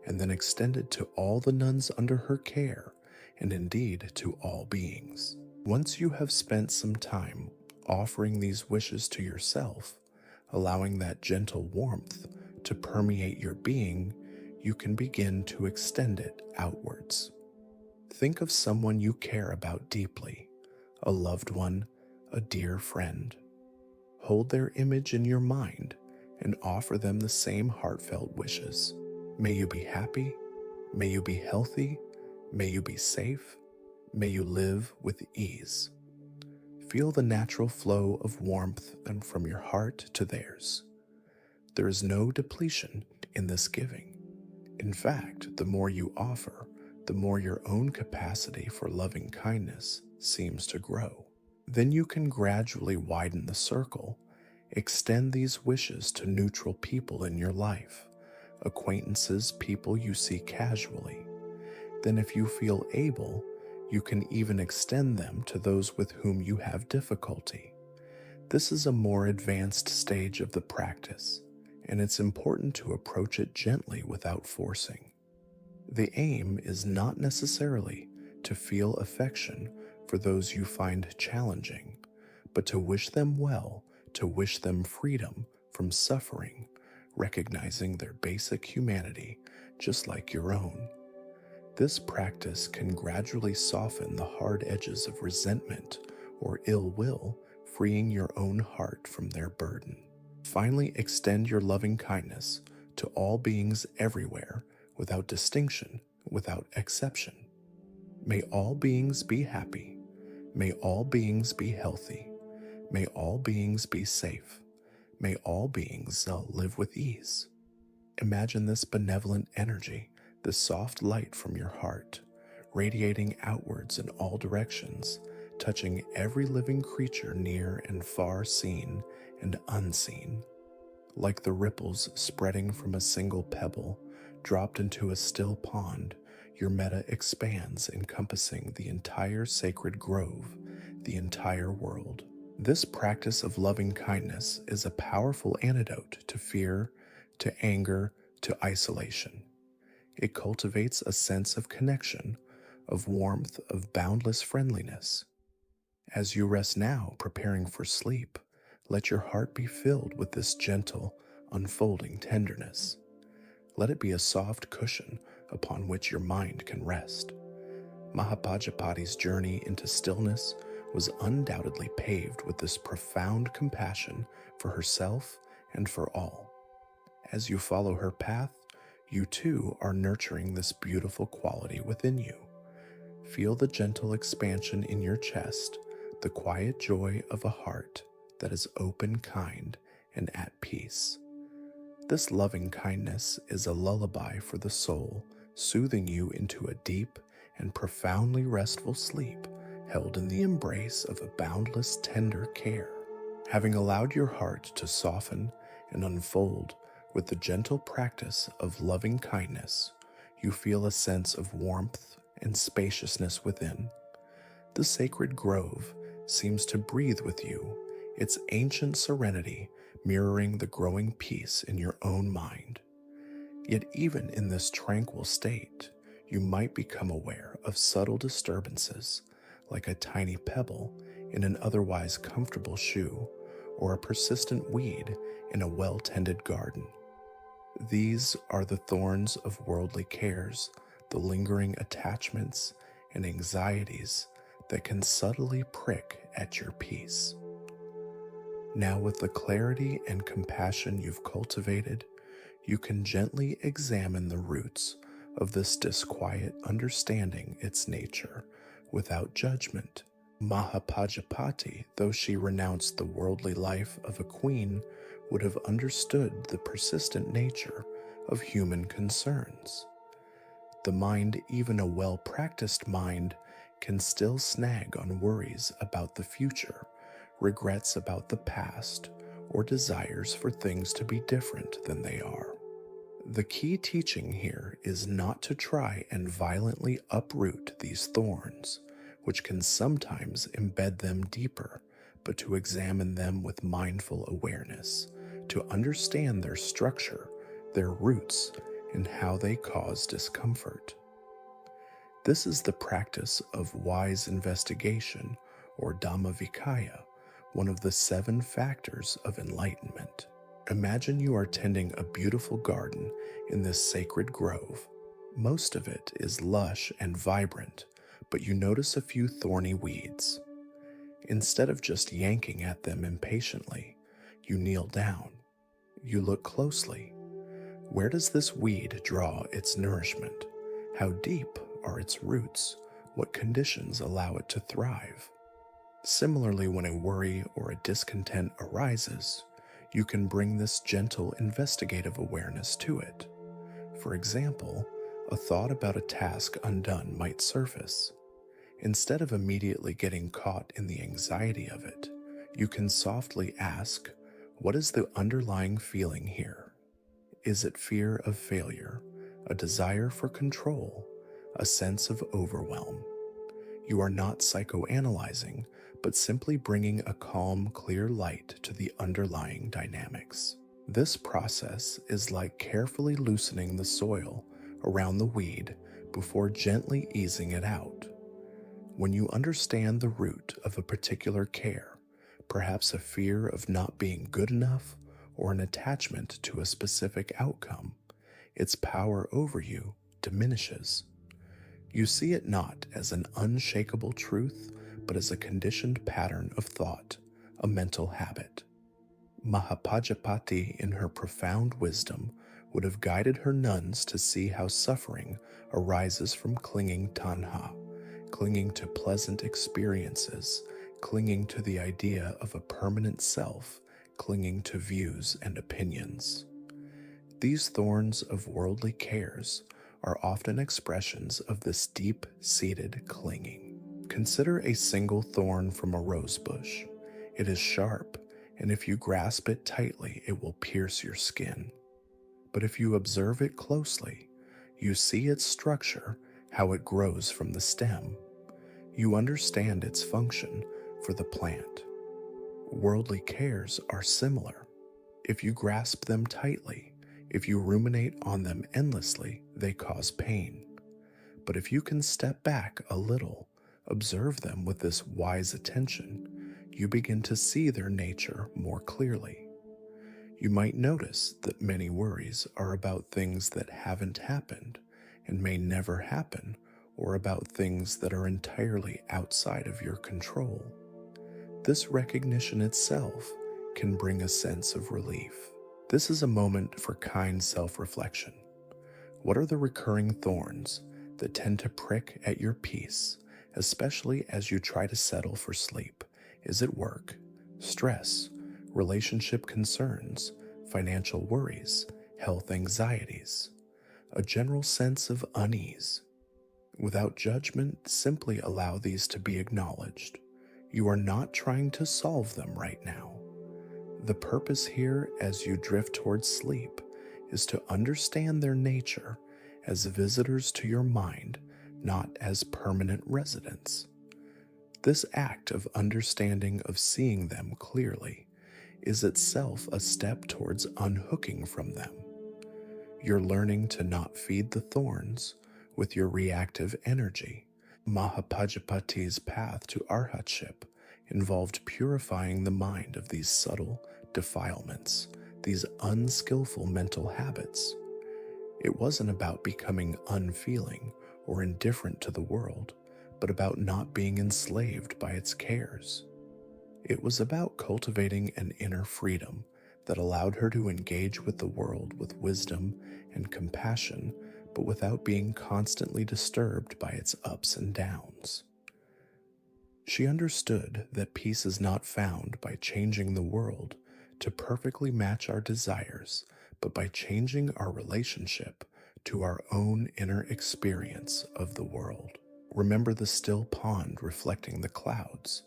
and then extended to all the nuns under her care, and indeed to all beings. Once you have spent some time offering these wishes to yourself, allowing that gentle warmth to permeate your being, you can begin to extend it outwards. Think of someone you care about deeply, a loved one, a dear friend. Hold their image in your mind and offer them the same heartfelt wishes. May you be happy, may you be healthy, may you be safe, may you live with ease. Feel the natural flow of warmth and from your heart to theirs. There is no depletion in this giving. In fact, the more you offer, the more your own capacity for loving kindness seems to grow. Then you can gradually widen the circle, extend these wishes to neutral people in your life, acquaintances, people you see casually. Then if you feel able, you can even extend them to those with whom you have difficulty. This is a more advanced stage of the practice, and it's important to approach it gently without forcing. The aim is not necessarily to feel affection for those you find challenging, but to wish them well, to wish them freedom from suffering, recognizing their basic humanity just like your own. This practice can gradually soften the hard edges of resentment or ill will, freeing your own heart from their burden. Finally, extend your loving kindness to all beings everywhere without distinction, without exception. May all beings be happy. May all beings be healthy. May all beings be safe. May all beings live with ease. Imagine this benevolent energy, the soft light from your heart, radiating outwards in all directions, touching every living creature near and far, seen and unseen. Like the ripples spreading from a single pebble, dropped into a still pond, your metta expands, encompassing the entire sacred grove, the entire world. This practice of loving kindness is a powerful antidote to fear, to anger, to isolation. It cultivates a sense of connection, of warmth, of boundless friendliness. As you rest now, preparing for sleep, let your heart be filled with this gentle, unfolding tenderness. Let it be a soft cushion upon which your mind can rest. Mahapajapati's journey into stillness was undoubtedly paved with this profound compassion for herself and for all. As you follow her path, you too are nurturing this beautiful quality within you. Feel the gentle expansion in your chest, the quiet joy of a heart that is open, kind, and at peace. This loving kindness is a lullaby for the soul, soothing you into a deep and profoundly restful sleep, held in the embrace of a boundless, tender care. Having allowed your heart to soften and unfold with the gentle practice of loving kindness, you feel a sense of warmth and spaciousness within. The sacred grove seems to breathe with you, its ancient serenity mirroring the growing peace in your own mind. Yet even in this tranquil state, you might become aware of subtle disturbances, like a tiny pebble in an otherwise comfortable shoe, or a persistent weed in a well-tended garden. These are the thorns of worldly cares, the lingering attachments and anxieties that can subtly prick at your peace. Now, with the clarity and compassion you've cultivated, you can gently examine the roots of this disquiet, understanding its nature without judgment. Mahapajapati, though she renounced the worldly life of a queen, would have understood the persistent nature of human concerns. The mind, even a well-practiced mind, can still snag on worries about the future, regrets about the past, or desires for things to be different than they are. The key teaching here is not to try and violently uproot these thorns, which can sometimes embed them deeper, but to examine them with mindful awareness, to understand their structure, their roots, and how they cause discomfort. This is the practice of wise investigation, or Dhammavikaya, one of the 7 factors of enlightenment. Imagine you are tending a beautiful garden in this sacred grove. Most of it is lush and vibrant, but you notice a few thorny weeds. Instead of just yanking at them impatiently, you kneel down. You look closely. Where does this weed draw its nourishment? How deep are its roots? What conditions allow it to thrive? Similarly, when a worry or a discontent arises, you can bring this gentle investigative awareness to it. For example, a thought about a task undone might surface. Instead of immediately getting caught in the anxiety of it, you can softly ask, what is the underlying feeling here? Is it fear of failure, a desire for control, a sense of overwhelm? You are not psychoanalyzing, but simply bringing a calm, clear light to the underlying dynamics. This process is like carefully loosening the soil around the weed before gently easing it out. When you understand the root of a particular care, perhaps a fear of not being good enough or an attachment to a specific outcome, its power over you diminishes. You see it not as an unshakable truth, but as a conditioned pattern of thought, a mental habit. Mahapajapati, in her profound wisdom, would have guided her nuns to see how suffering arises from clinging tanha, clinging to pleasant experiences, clinging to the idea of a permanent self, clinging to views and opinions. These thorns of worldly cares are often expressions of this deep-seated clinging. Consider a single thorn from a rose bush. It is sharp, and if you grasp it tightly, it will pierce your skin. But if you observe it closely, you see its structure, how it grows from the stem. You understand its function for the plant. Worldly cares are similar. If you grasp them tightly, if you ruminate on them endlessly, they cause pain. But if you can step back a little, observe them with this wise attention, you begin to see their nature more clearly. You might notice that many worries are about things that haven't happened and may never happen, or about things that are entirely outside of your control. This recognition itself can bring a sense of relief. This is a moment for kind self-reflection. What are the recurring thorns that tend to prick at your peace, especially as you try to settle for sleep? Is it work, stress, relationship concerns, financial worries, health anxieties, a general sense of unease? Without judgment, simply allow these to be acknowledged. You are not trying to solve them right now. The purpose here, as you drift towards sleep, is to understand their nature as visitors to your mind, not as permanent residents. This act of understanding, of seeing them clearly, is itself a step towards unhooking from them. You're learning to not feed the thorns with your reactive energy. Mahapajapati's path to arhatship involved purifying the mind of these subtle defilements, these unskillful mental habits. It wasn't about becoming unfeeling or indifferent to the world, but about not being enslaved by its cares. It was about cultivating an inner freedom that allowed her to engage with the world with wisdom and compassion, but without being constantly disturbed by its ups and downs. She understood that peace is not found by changing the world to perfectly match our desires, but by changing our relationship to our own inner experience of the world. Remember the still pond reflecting the clouds.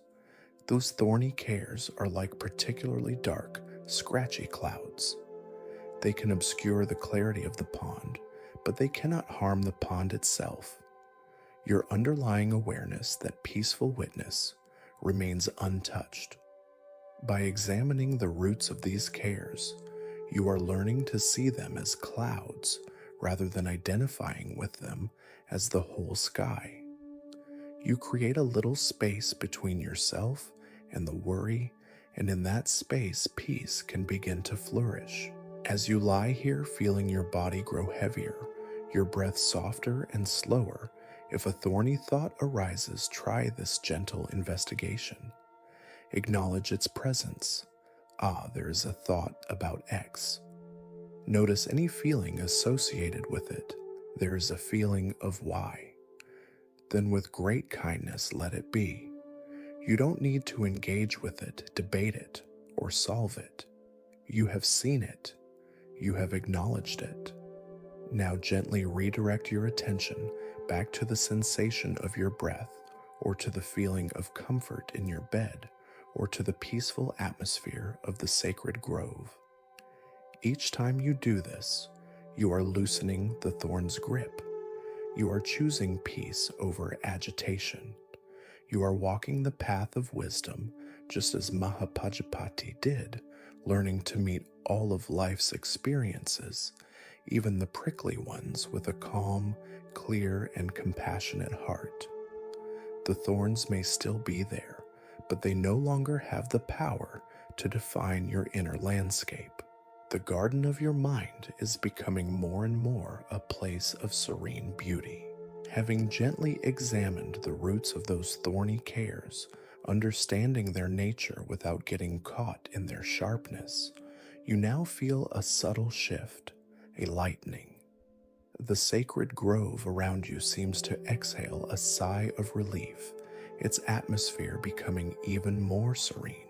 Those thorny cares are like particularly dark, scratchy clouds. They can obscure the clarity of the pond, but they cannot harm the pond itself. Your underlying awareness, that peaceful witness, remains untouched. By examining the roots of these cares, you are learning to see them as clouds rather than identifying with them as the whole sky. You create a little space between yourself and the worry, and in that space, peace can begin to flourish. As you lie here feeling your body grow heavier, your breath softer and slower, if a thorny thought arises, try this gentle investigation. Acknowledge its presence. There is a thought about X. Notice any feeling associated with it. There is a feeling of Y. Then with great kindness, let it be. You don't need to engage with it, debate it, or solve it. You have seen it. You have acknowledged it. Now gently redirect your attention back to the sensation of your breath, or to the feeling of comfort in your bed, or to the peaceful atmosphere of the sacred grove. Each time you do this, you are loosening the thorn's grip. You are choosing peace over agitation. You are walking the path of wisdom, just as Mahapajapati did, learning to meet all of life's experiences, even the prickly ones, with a calm, clear, and compassionate heart. The thorns may still be there, but they no longer have the power to define your inner landscape. The garden of your mind is becoming more and more a place of serene beauty. Having gently examined the roots of those thorny cares, understanding their nature without getting caught in their sharpness, you now feel a subtle shift, a lightening. The sacred grove around you seems to exhale a sigh of relief, its atmosphere becoming even more serene.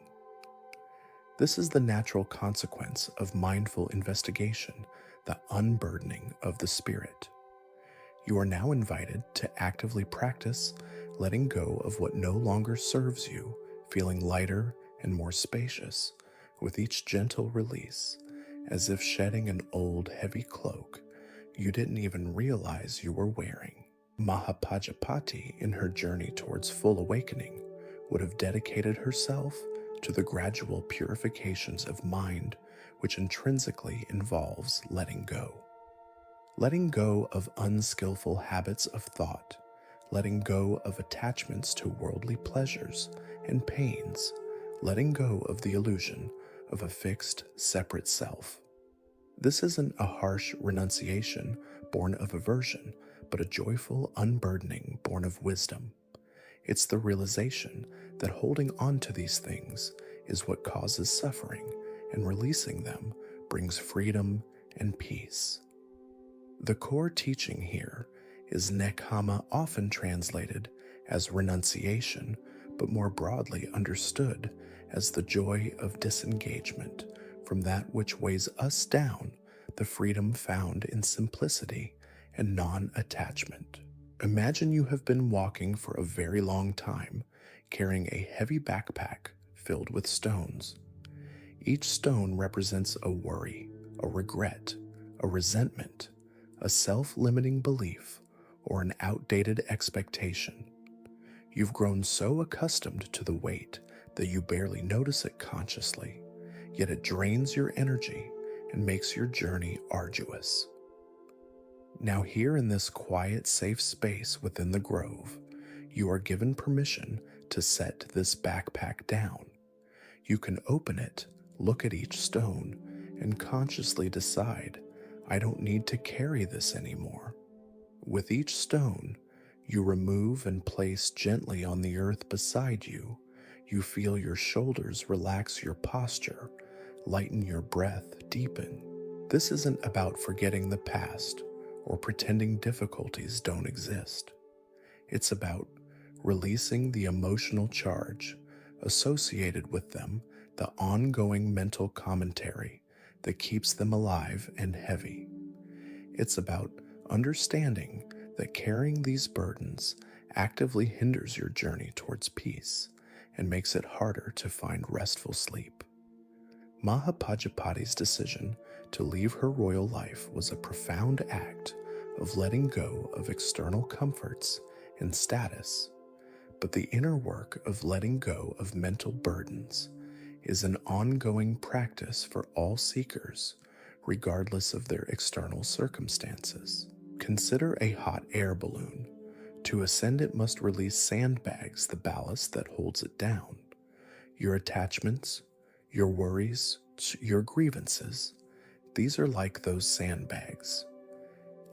This is the natural consequence of mindful investigation, the unburdening of the spirit. You are now invited to actively practice letting go of what no longer serves you, feeling lighter and more spacious with each gentle release, as if shedding an old heavy cloak you didn't even realize you were wearing. Mahapajapati, in her journey towards full awakening, would have dedicated herself to the gradual purifications of mind, which intrinsically involves letting go. Letting go of unskillful habits of thought, letting go of attachments to worldly pleasures and pains, letting go of the illusion of a fixed, separate self. This isn't a harsh renunciation born of aversion, but a joyful unburdening born of wisdom. It's the realization that holding on to these things is what causes suffering, and releasing them brings freedom and peace. The core teaching here is nekkhamma, often translated as renunciation, but more broadly understood as the joy of disengagement from that which weighs us down, the freedom found in simplicity and non-attachment. Imagine you have been walking for a very long time, carrying a heavy backpack filled with stones. Each stone represents a worry, a regret, a resentment, a self-limiting belief, or an outdated expectation. You've grown so accustomed to the weight that you barely notice it consciously, yet it drains your energy and makes your journey arduous. Now, here in this quiet, safe space within the grove, you are given permission to set this backpack down. You can open it, look at each stone, and consciously decide, I don't need to carry this anymore. With each stone, you remove and place gently on the earth beside you. You feel your shoulders relax, your posture, lighten, your breath deepen. This isn't about forgetting the past or pretending difficulties don't exist. It's about releasing the emotional charge associated with them, the ongoing mental commentary that keeps them alive and heavy. It's about understanding that carrying these burdens actively hinders your journey towards peace and makes it harder to find restful sleep. Mahapajapati's decision to leave her royal life was a profound act of letting go of external comforts and status, but the inner work of letting go of mental burdens is an ongoing practice for all seekers, regardless of their external circumstances. Consider a hot air balloon. To ascend, it must release sandbags, the ballast that holds it down. Your attachments, your worries, your grievances, these are like those sandbags.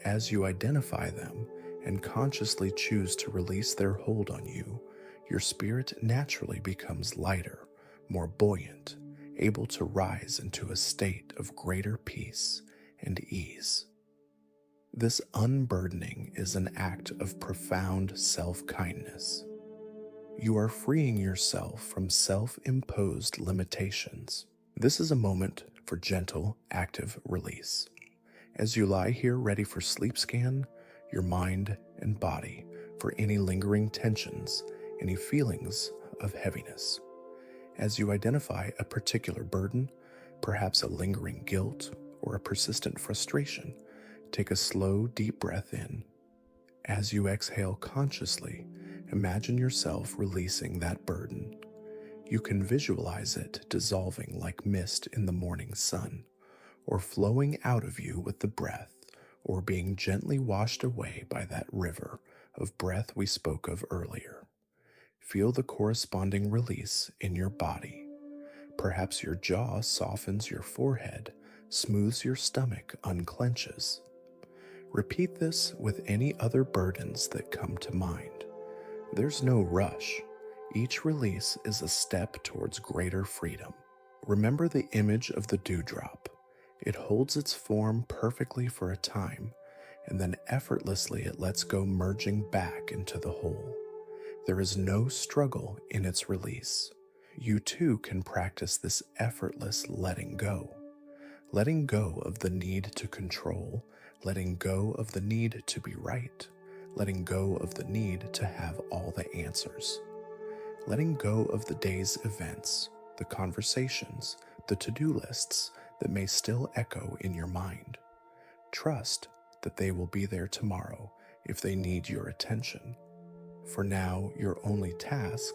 As you identify them and consciously choose to release their hold on you, your spirit naturally becomes lighter, more buoyant, able to rise into a state of greater peace and ease. This unburdening is an act of profound self-kindness. You are freeing yourself from self-imposed limitations. This is a moment for gentle, active release. As you lie here ready for sleep, scan your mind and body for any lingering tensions, any feelings of heaviness. As you identify a particular burden, perhaps a lingering guilt or a persistent frustration, take a slow, deep breath in. As you exhale consciously, imagine yourself releasing that burden. You can visualize it dissolving like mist in the morning sun, or flowing out of you with the breath, or being gently washed away by that river of breath we spoke of earlier. Feel the corresponding release in your body. Perhaps your jaw softens your forehead, smooths your stomach, unclenches. Repeat this with any other burdens that come to mind. There's no rush. Each release is a step towards greater freedom. Remember the image of the dewdrop. It holds its form perfectly for a time, and then effortlessly it lets go, merging back into the whole. There is no struggle in its release. You too can practice this effortless letting go. Letting go of the need to control, letting go of the need to be right, letting go of the need to have all the answers. Letting go of the day's events, the conversations, the to-do lists that may still echo in your mind. Trust that they will be there tomorrow if they need your attention. For now, your only task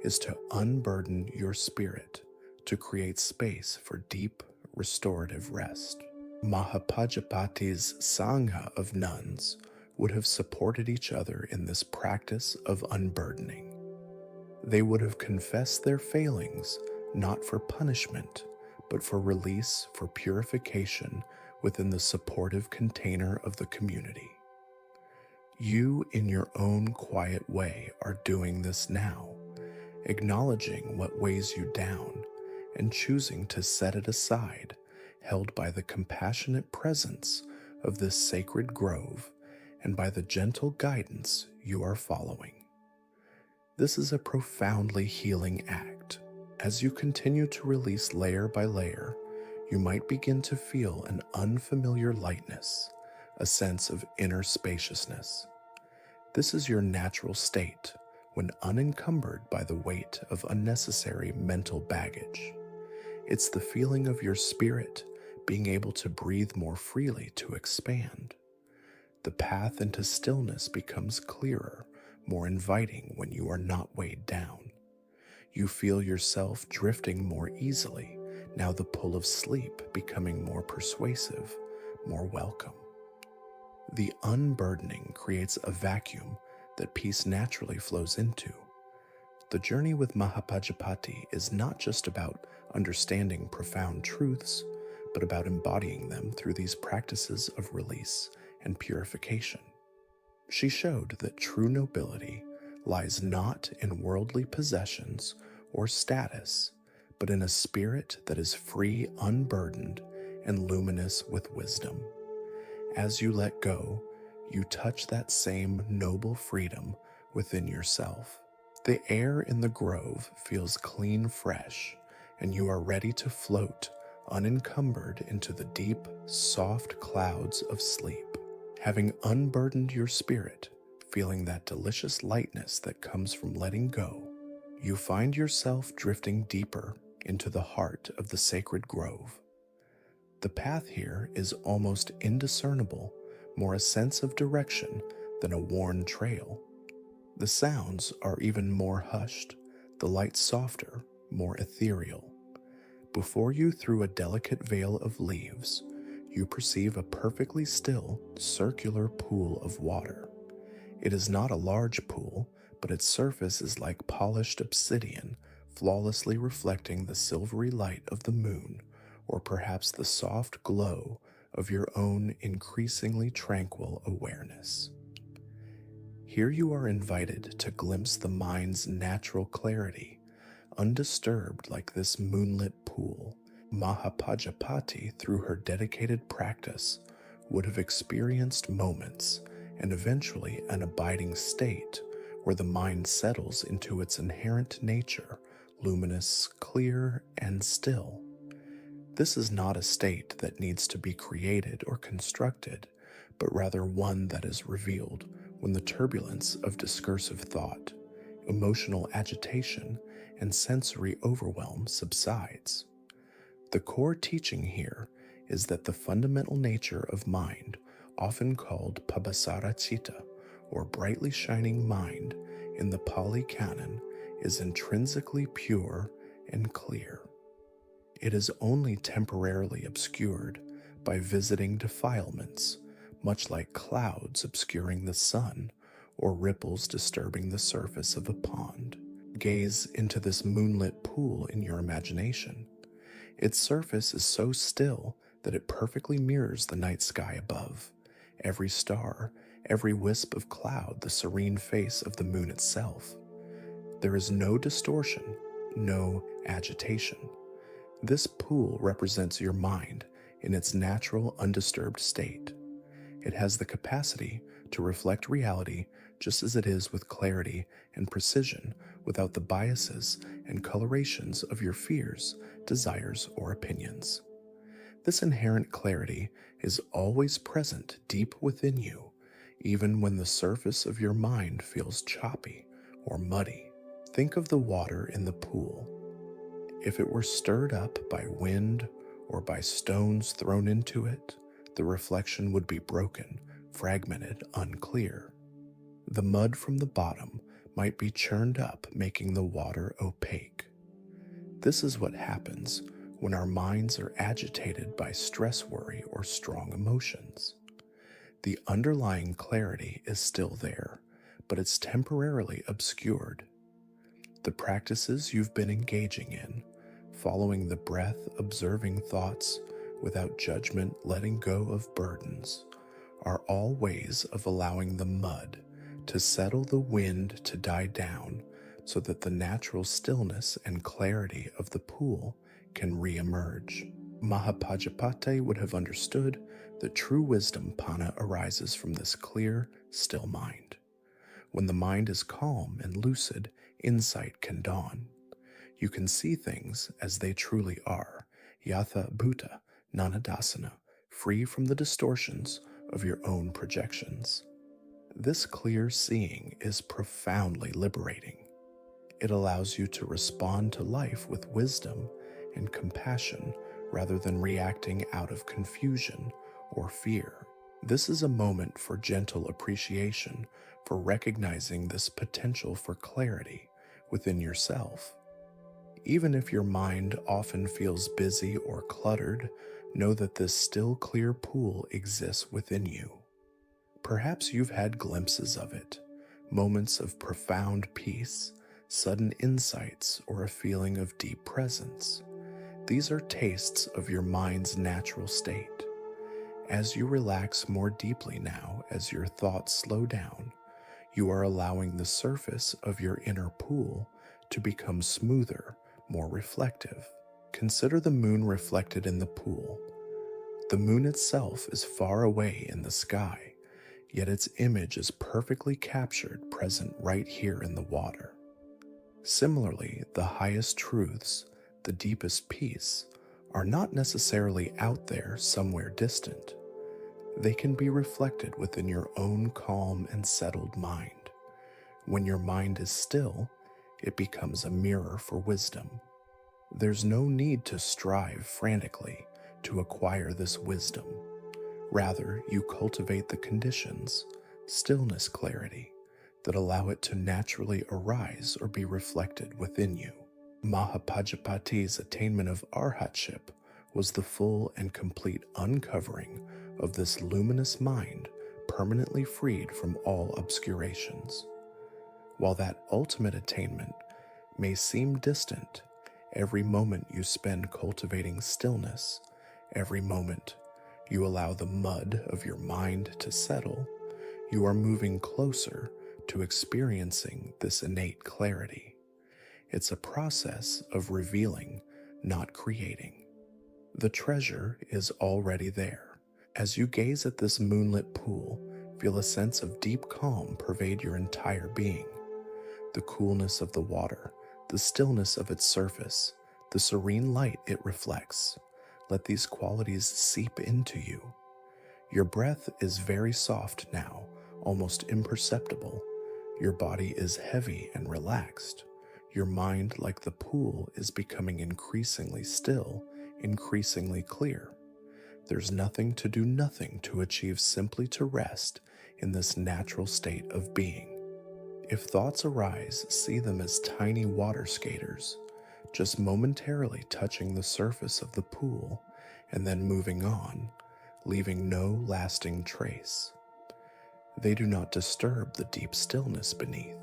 is to unburden your spirit to create space for deep, restorative rest. Mahapajapati's Sangha of nuns would have supported each other in this practice of unburdening. They would have confessed their failings, not for punishment, but for release, for purification within the supportive container of the community. You, in your own quiet way, are doing this now, acknowledging what weighs you down and choosing to set it aside, held by the compassionate presence of this sacred grove and by the gentle guidance you are following. This is a profoundly healing act. As you continue to release layer by layer, you might begin to feel an unfamiliar lightness, a sense of inner spaciousness. This is your natural state when unencumbered by the weight of unnecessary mental baggage. It's the feeling of your spirit being able to breathe more freely, to expand. The path into stillness becomes clearer, more inviting when you are not weighed down. You feel yourself drifting more easily, now the pull of sleep becoming more persuasive, more welcome. The unburdening creates a vacuum that peace naturally flows into. The journey with Mahapajapati is not just about understanding profound truths, but about embodying them through these practices of release and purification. She showed that true nobility lies not in worldly possessions or status, but in a spirit that is free, unburdened, and luminous with wisdom. As you let go, you touch that same noble freedom within yourself. The air in the grove feels clean, fresh, and you are ready to float unencumbered into the deep, soft clouds of sleep. Having unburdened your spirit, feeling that delicious lightness that comes from letting go, you find yourself drifting deeper into the heart of the sacred grove. The path here is almost indiscernible, more a sense of direction than a worn trail. The sounds are even more hushed, the light softer, more ethereal. Before you, through a delicate veil of leaves, you perceive a perfectly still, circular pool of water. It is not a large pool, but its surface is like polished obsidian, flawlessly reflecting the silvery light of the moon, or perhaps the soft glow of your own increasingly tranquil awareness. Here you are invited to glimpse the mind's natural clarity, undisturbed like this moonlit pool. Mahapajapati, through her dedicated practice, would have experienced moments and eventually an abiding state where the mind settles into its inherent nature, luminous, clear, and still. This is not a state that needs to be created or constructed, but rather one that is revealed when the turbulence of discursive thought, emotional agitation, and sensory overwhelm subsides. The core teaching here is that the fundamental nature of mind, often called pabasara citta, or brightly shining mind in the Pali Canon, is intrinsically pure and clear. It is only temporarily obscured by visiting defilements, much like clouds obscuring the sun or ripples disturbing the surface of a pond. Gaze into this moonlit pool in your imagination. Its surface is so still that it perfectly mirrors the night sky above, every star, every wisp of cloud, the serene face of the moon itself. There is no distortion, no agitation. This pool represents your mind in its natural, undisturbed state. It has the capacity to reflect reality just as it is, with clarity and precision, without the biases and colorations of your fears, desires, or opinions. This inherent clarity is always present deep within you, even when the surface of your mind feels choppy or muddy. Think of the water in the pool. If it were stirred up by wind or by stones thrown into it, the reflection would be broken, fragmented, unclear. The mud from the bottom might be churned up, making the water opaque. This is what happens when our minds are agitated by stress, worry, or strong emotions. The underlying clarity is still there, but it's temporarily obscured. The practices you've been engaging in, following the breath, observing thoughts without judgment, letting go of burdens, are all ways of allowing the mud to settle, the wind to die down, so that the natural stillness and clarity of the pool can re-emerge. Mahapajapati would have understood that true wisdom, pana, arises from this clear, still mind. When the mind is calm and lucid, insight can dawn. You can see things as they truly are, yatha bhuta nanadasana, free from the distortions of your own projections. This clear seeing is profoundly liberating. It allows you to respond to life with wisdom and compassion rather than reacting out of confusion or fear. This is a moment for gentle appreciation, for recognizing this potential for clarity within yourself. Even if your mind often feels busy or cluttered, know that this still clear pool exists within you. Perhaps you've had glimpses of it, moments of profound peace, sudden insights, or a feeling of deep presence. These are tastes of your mind's natural state. As you relax more deeply now, as your thoughts slow down, you are allowing the surface of your inner pool to become smoother, more reflective. Consider the moon reflected in the pool. The moon itself is far away in the sky, yet its image is perfectly captured, present right here in the water. Similarly, the highest truths, the deepest peace, are not necessarily out there somewhere distant. They can be reflected within your own calm and settled mind. When your mind is still, it becomes a mirror for wisdom. There's no need to strive frantically to acquire this wisdom. Rather, you cultivate the conditions, stillness, clarity, that allow it to naturally arise or be reflected within you. Mahapajapati's attainment of arhatship was the full and complete uncovering of this luminous mind, permanently freed from all obscurations. While that ultimate attainment may seem distant, every moment you spend cultivating stillness, every moment you allow the mud of your mind to settle, you are moving closer to experiencing this innate clarity. It's a process of revealing, not creating. The treasure is already there. As you gaze at this moonlit pool, feel a sense of deep calm pervade your entire being. The coolness of the water, the stillness of its surface, the serene light it reflects. Let these qualities seep into you. Your breath is very soft now, almost imperceptible. Your body is heavy and relaxed. Your mind, like the pool, is becoming increasingly still, increasingly clear. There's nothing to do nothing to achieve, simply to rest in this natural state of being. If thoughts arise, see them as tiny water skaters, just momentarily touching the surface of the pool and then moving on, leaving no lasting trace. They do not disturb the deep stillness beneath.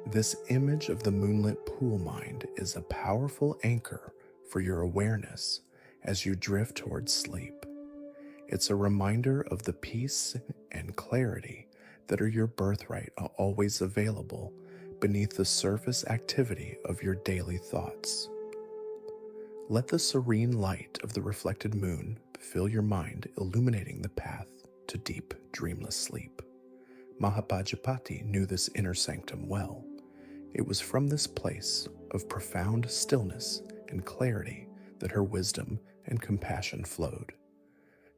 This image of the moonlit pool mind is a powerful anchor for your awareness as you drift towards sleep. It's a reminder of the peace and clarity that are your birthright, are always available beneath the surface activity of your daily thoughts. Let the serene light of the reflected moon fill your mind, illuminating the path to deep, dreamless sleep. Mahapajapati knew this inner sanctum well. It was from this place of profound stillness and clarity that her wisdom and compassion flowed.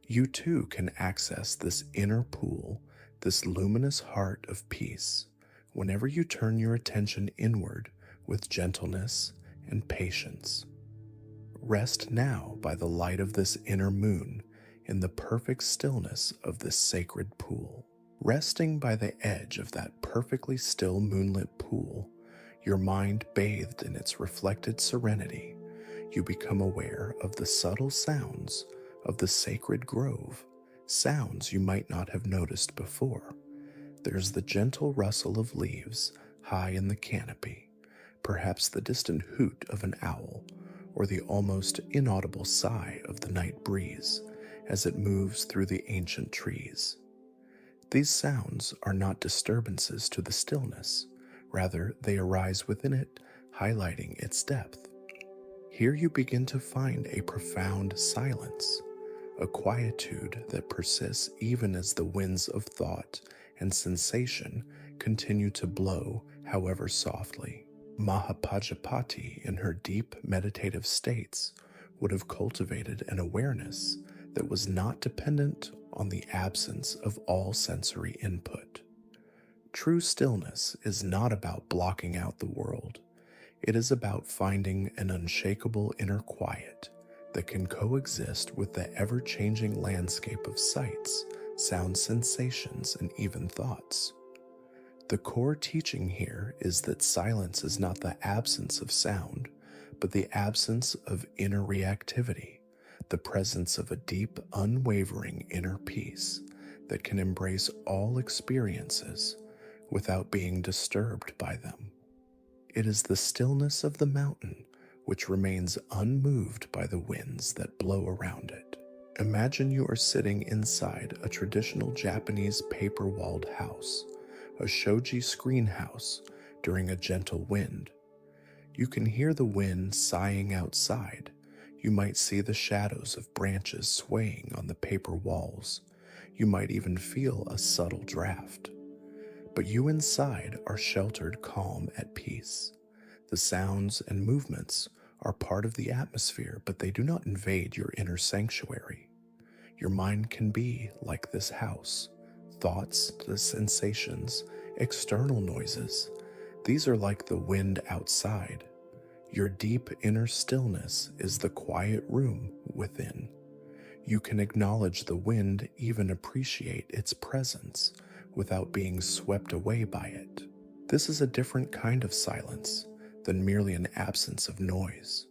You too can access this inner pool, this luminous heart of peace, whenever you turn your attention inward with gentleness and patience. Rest now by the light of this inner moon in the perfect stillness of this sacred pool. Resting by the edge of that perfectly still moonlit pool, your mind bathed in its reflected serenity, you become aware of the subtle sounds of the sacred grove, sounds you might not have noticed before. There's the gentle rustle of leaves high in the canopy, perhaps the distant hoot of an owl, or the almost inaudible sigh of the night breeze as it moves through the ancient trees. These sounds are not disturbances to the stillness, rather they arise within it, highlighting its depth. Here you begin to find a profound silence, a quietude that persists even as the winds of thought and sensation continue to blow, however softly. Mahapajapati, in her deep meditative states, would have cultivated an awareness that was not dependent on the absence of all sensory input. True stillness is not about blocking out the world. It is about finding an unshakable inner quiet that can coexist with the ever-changing landscape of sights, sounds, sensations, and even thoughts. The core teaching here is that silence is not the absence of sound, but the absence of inner reactivity, the presence of a deep, unwavering inner peace that can embrace all experiences without being disturbed by them. It is the stillness of the mountain which remains unmoved by the winds that blow around it. Imagine you are sitting inside a traditional Japanese paper-walled house, a shoji screen house, during a gentle wind. You can hear the wind sighing outside. You might see the shadows of branches swaying on the paper walls. You might even feel a subtle draft. But you inside are sheltered, calm, at peace. The sounds and movements are part of the atmosphere, but they do not invade your inner sanctuary. Your mind can be like this house. Thoughts, the sensations, external noises, these are like the wind outside. Your deep inner stillness is the quiet room within. You can acknowledge the wind, even appreciate its presence, without being swept away by it. This is a different kind of silence than merely an absence of noise.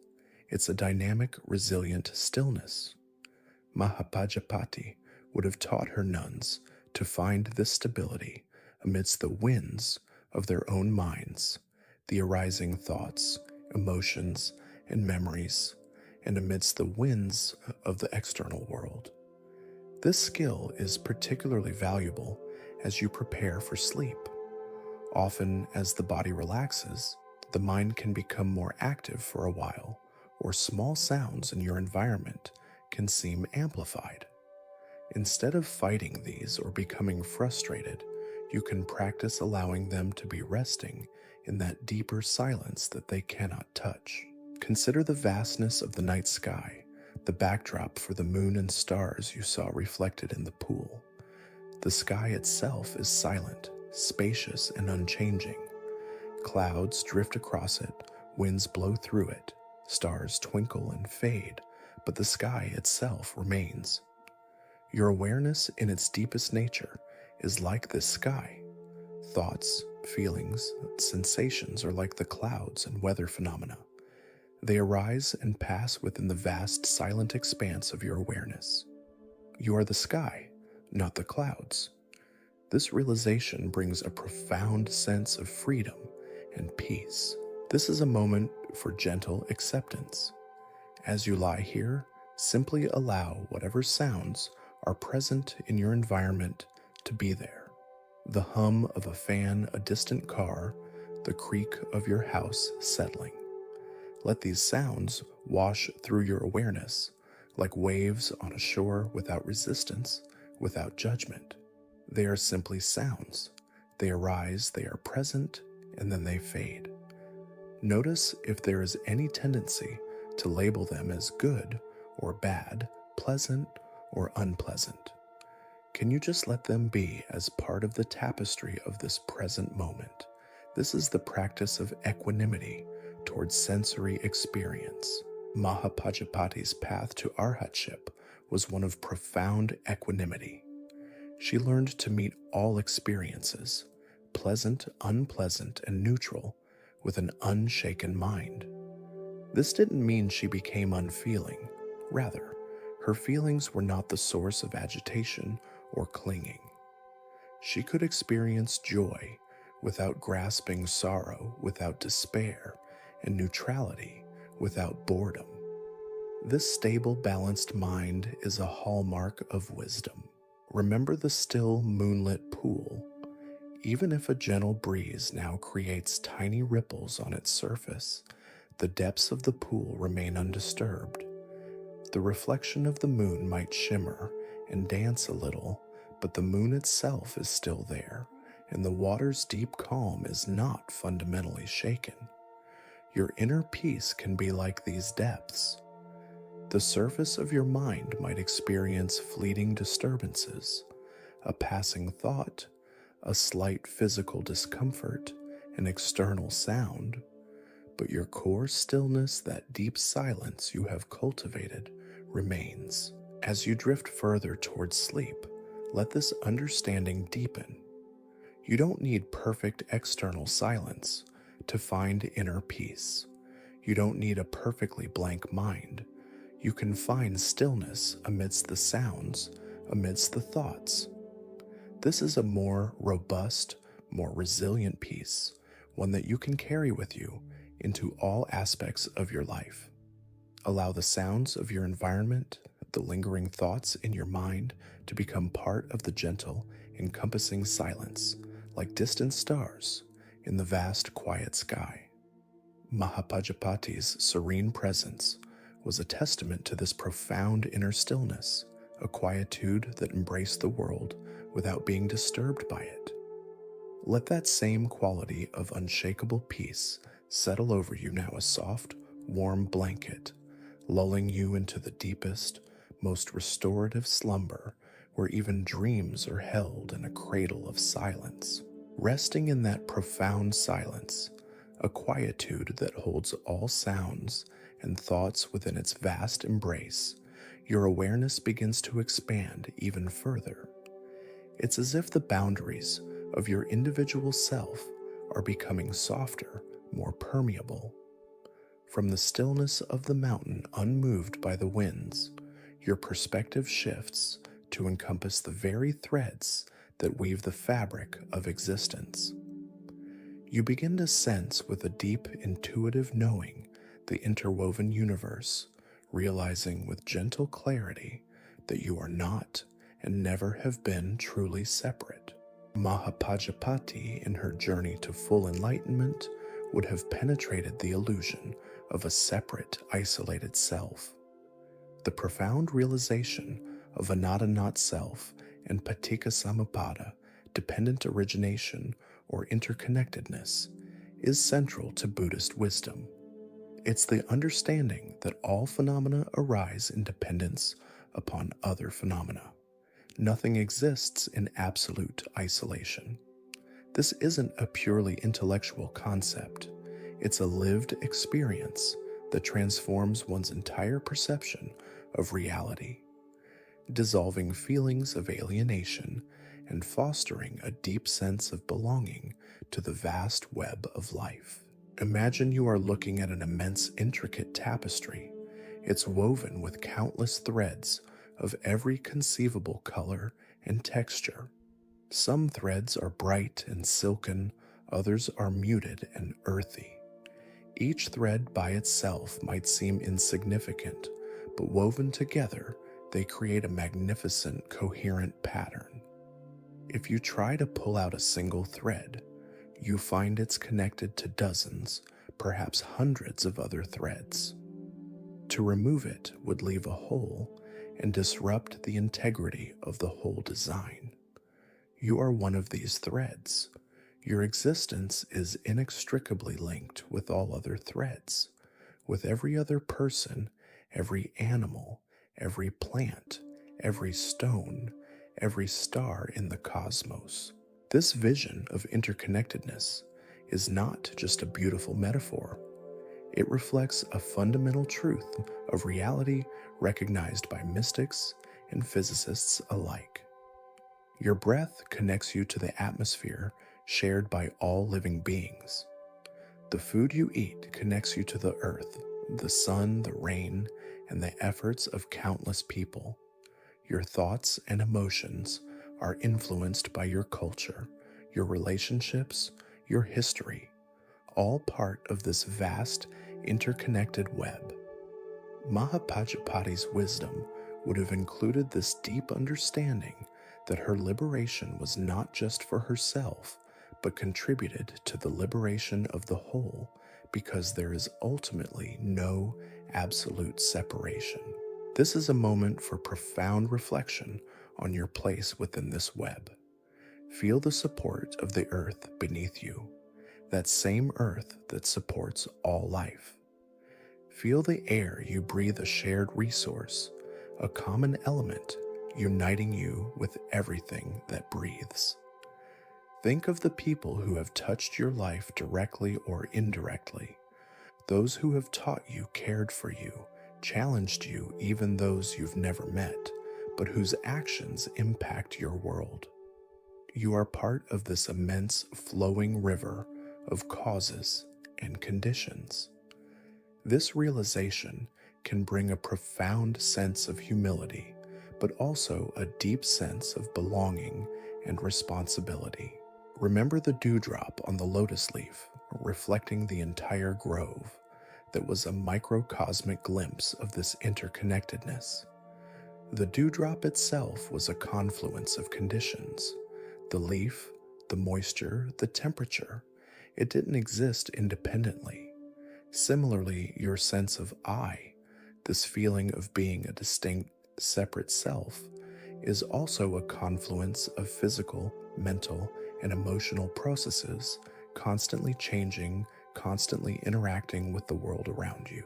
It's a dynamic, resilient stillness. Mahapajapati would have taught her nuns to find this stability amidst the winds of their own minds, the arising thoughts, emotions, and memories, and amidst the winds of the external world. This skill is particularly valuable as you prepare for sleep. Often, as the body relaxes, the mind can become more active for a while, or small sounds in your environment can seem amplified. Instead of fighting these or becoming frustrated, you can practice allowing them to be resting in that deeper silence that they cannot touch. Consider the vastness of the night sky, the backdrop for the moon and stars you saw reflected in the pool. The sky itself is silent, spacious, and unchanging. Clouds drift across it, winds blow through it, stars twinkle and fade, but the sky itself remains. Your awareness in its deepest nature is like this sky. Thoughts, feelings, sensations are like the clouds and weather phenomena. They arise and pass within the vast silent expanse of your awareness. You are the sky, not the clouds. This realization brings a profound sense of freedom and peace. This is a moment for gentle acceptance. As you lie here, simply allow whatever sounds are present in your environment to be there. The hum of a fan, a distant car, the creak of your house settling. Let these sounds wash through your awareness like waves on a shore, without resistance, without judgment. They are simply sounds. They arise, they are present, and then they fade. Notice if there is any tendency to label them as good or bad, pleasant or unpleasant. Can you just let them be as part of the tapestry of this present moment? This is the practice of equanimity towards sensory experience. Mahapajapati's path to arhatship was one of profound equanimity. She learned to meet all experiences, pleasant, unpleasant, and neutral, with an unshaken mind. This didn't mean she became unfeeling. Rather, her feelings were not the source of agitation or clinging. She could experience joy without grasping, sorrow without despair, and neutrality without boredom. This stable, balanced mind is a hallmark of wisdom. Remember the still, moonlit pool. Even if a gentle breeze now creates tiny ripples on its surface, the depths of the pool remain undisturbed. The reflection of the moon might shimmer and dance a little, but the moon itself is still there, and the water's deep calm is not fundamentally shaken. Your inner peace can be like these depths. The surface of your mind might experience fleeting disturbances, a passing thought, a slight physical discomfort, an external sound, but your core stillness, that deep silence you have cultivated, remains. As you drift further towards sleep, let this understanding deepen. You don't need perfect external silence to find inner peace. You don't need a perfectly blank mind. You can find stillness amidst the sounds, amidst the thoughts. This is a more robust, more resilient peace, one that you can carry with you into all aspects of your life. Allow the sounds of your environment, the lingering thoughts in your mind, to become part of the gentle, encompassing silence, like distant stars in the vast, quiet sky. Mahapajapati's serene presence was a testament to this profound inner stillness, a quietude that embraced the world without being disturbed by it. Let that same quality of unshakable peace settle over you now, a soft, warm blanket, lulling you into the deepest, most restorative slumber, where even dreams are held in a cradle of silence. Resting in that profound silence, a quietude that holds all sounds and thoughts within its vast embrace, your awareness begins to expand even further. It's as if the boundaries of your individual self are becoming softer, more permeable. From the stillness of the mountain unmoved by the winds, your perspective shifts to encompass the very threads that weave the fabric of existence. You begin to sense with a deep, intuitive knowing the interwoven universe, realizing with gentle clarity that you are not and never have been truly separate. Mahapajapati, in her journey to full enlightenment, would have penetrated the illusion of a separate, isolated self. The profound realization of anatta not self and paticca samuppada, dependent origination or interconnectedness, is central to Buddhist wisdom. It's the understanding that all phenomena arise in dependence upon other phenomena. Nothing exists in absolute isolation. This isn't a purely intellectual concept. It's a lived experience that transforms one's entire perception of reality, dissolving feelings of alienation and fostering a deep sense of belonging to the vast web of life. Imagine you are looking at an immense, intricate tapestry. It's woven with countless threads of every conceivable color and texture. Some threads are bright and silken, others are muted and earthy. Each thread by itself might seem insignificant, but woven together, they create a magnificent, coherent pattern. If you try to pull out a single thread, you find it's connected to dozens, perhaps hundreds of other threads. To remove it would leave a hole and disrupt the integrity of the whole design. You are one of these threads. Your existence is inextricably linked with all other threads, with every other person, every animal, every plant, every stone, every star in the cosmos. This vision of interconnectedness is not just a beautiful metaphor. It reflects a fundamental truth of reality recognized by mystics and physicists alike. Your breath connects you to the atmosphere shared by all living beings. The food you eat connects you to the earth, the sun, the rain, and the efforts of countless people. Your thoughts and emotions are influenced by your culture, your relationships, your history, all part of this vast, interconnected web. Mahapajapati's wisdom would have included this deep understanding that her liberation was not just for herself, but contributed to the liberation of the whole, because there is ultimately no absolute separation. This is a moment for profound reflection on your place within this web. Feel the support of the earth beneath you, that same earth that supports all life. Feel the air you breathe, a shared resource, a common element uniting you with everything that breathes. Think of the people who have touched your life directly or indirectly, those who have taught you, cared for you, challenged you, even those you've never met, but whose actions impact your world. You are part of this immense flowing river of causes and conditions. This realization can bring a profound sense of humility, but also a deep sense of belonging and responsibility. Remember the dewdrop on the lotus leaf, reflecting the entire grove, that was a microcosmic glimpse of this interconnectedness. The dewdrop itself was a confluence of conditions: the leaf, the moisture, the temperature. It didn't exist independently. Similarly, your sense of I, this feeling of being a distinct, separate self, is also a confluence of physical, mental, and emotional processes, constantly changing, constantly interacting with the world around you.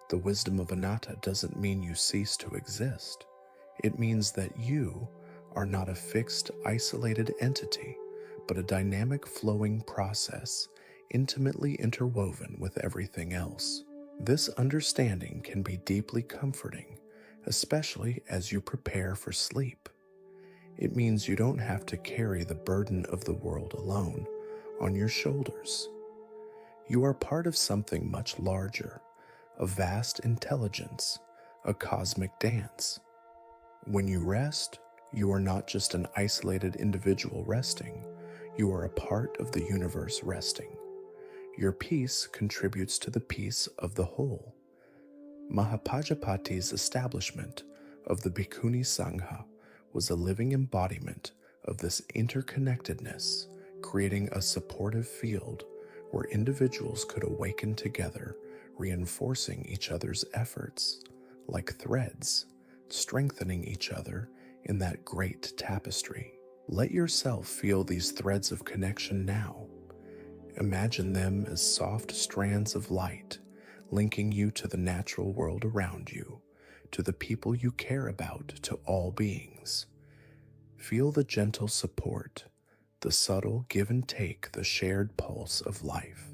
The wisdom of anatta doesn't mean you cease to exist. It means that you are not a fixed, isolated entity, but a dynamic, flowing process, intimately interwoven with everything else. This understanding can be deeply comforting, especially as you prepare for sleep. It means you don't have to carry the burden of the world alone on your shoulders. You are part of something much larger, a vast intelligence, a cosmic dance. When you rest, you are not just an isolated individual resting, you are a part of the universe resting. Your peace contributes to the peace of the whole. Mahapajapati's establishment of the Bhikkhuni Sangha was a living embodiment of this interconnectedness, creating a supportive field where individuals could awaken together, reinforcing each other's efforts, like threads, strengthening each other in that great tapestry. Let yourself feel these threads of connection now. Imagine them as soft strands of light, linking you to the natural world around you, to the people you care about, to all beings. Feel the gentle support, the subtle give and take, the shared pulse of life.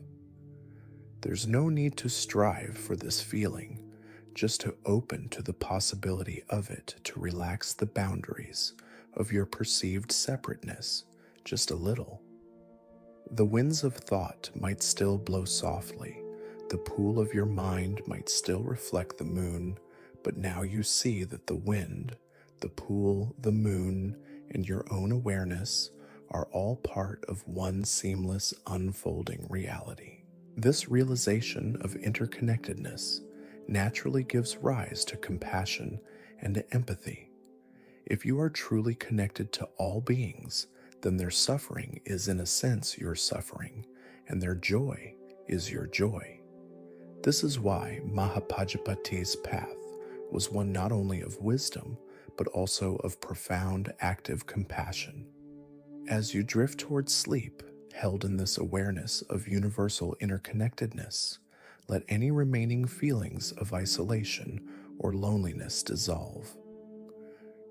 There's no need to strive for this feeling, just to open to the possibility of it, to relax the boundaries of your perceived separateness just a little. The winds of thought might still blow softly, the pool of your mind might still reflect the moon, but now you see that the wind, the pool, the moon, and your own awareness are all part of one seamless, unfolding reality. This realization of interconnectedness naturally gives rise to compassion and empathy. If you are truly connected to all beings, then their suffering is in a sense your suffering, and their joy is your joy. This is why Mahapajapati's path was one not only of wisdom, but also of profound active compassion. As you drift towards sleep, held in this awareness of universal interconnectedness, let any remaining feelings of isolation or loneliness dissolve.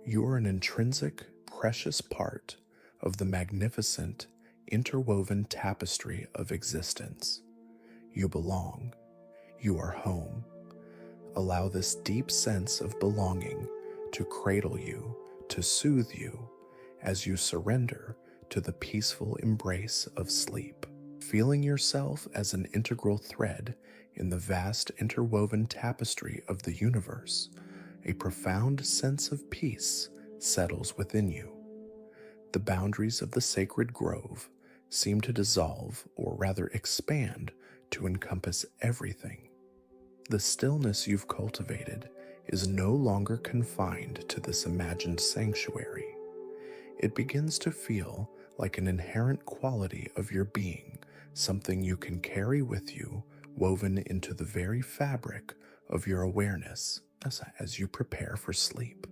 You are an intrinsic, precious part of the magnificent, interwoven tapestry of existence. You belong. You are home. Allow this deep sense of belonging to cradle you, to soothe you, as you surrender to the peaceful embrace of sleep, feeling yourself as an integral thread in the vast interwoven tapestry of the universe. A profound sense of peace settles within you. The boundaries of the sacred grove seem to dissolve, or rather expand, to encompass everything. The stillness you've cultivated is no longer confined to this imagined sanctuary. It begins to feel like an inherent quality of your being, something you can carry with you, woven into the very fabric of your awareness as you prepare for sleep.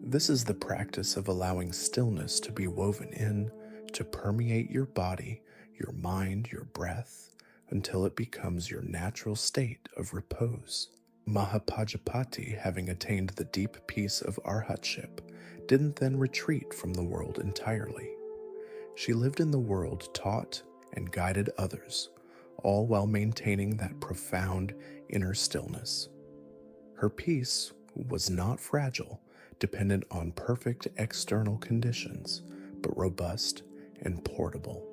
This is the practice of allowing stillness to be woven in, to permeate your body, your mind, your breath, until it becomes your natural state of repose. Mahapajapati, having attained the deep peace of arhatship, didn't then retreat from the world entirely. She lived in the world, taught and guided others, all while maintaining that profound inner stillness. Her peace was not fragile, dependent on perfect external conditions, but robust and portable.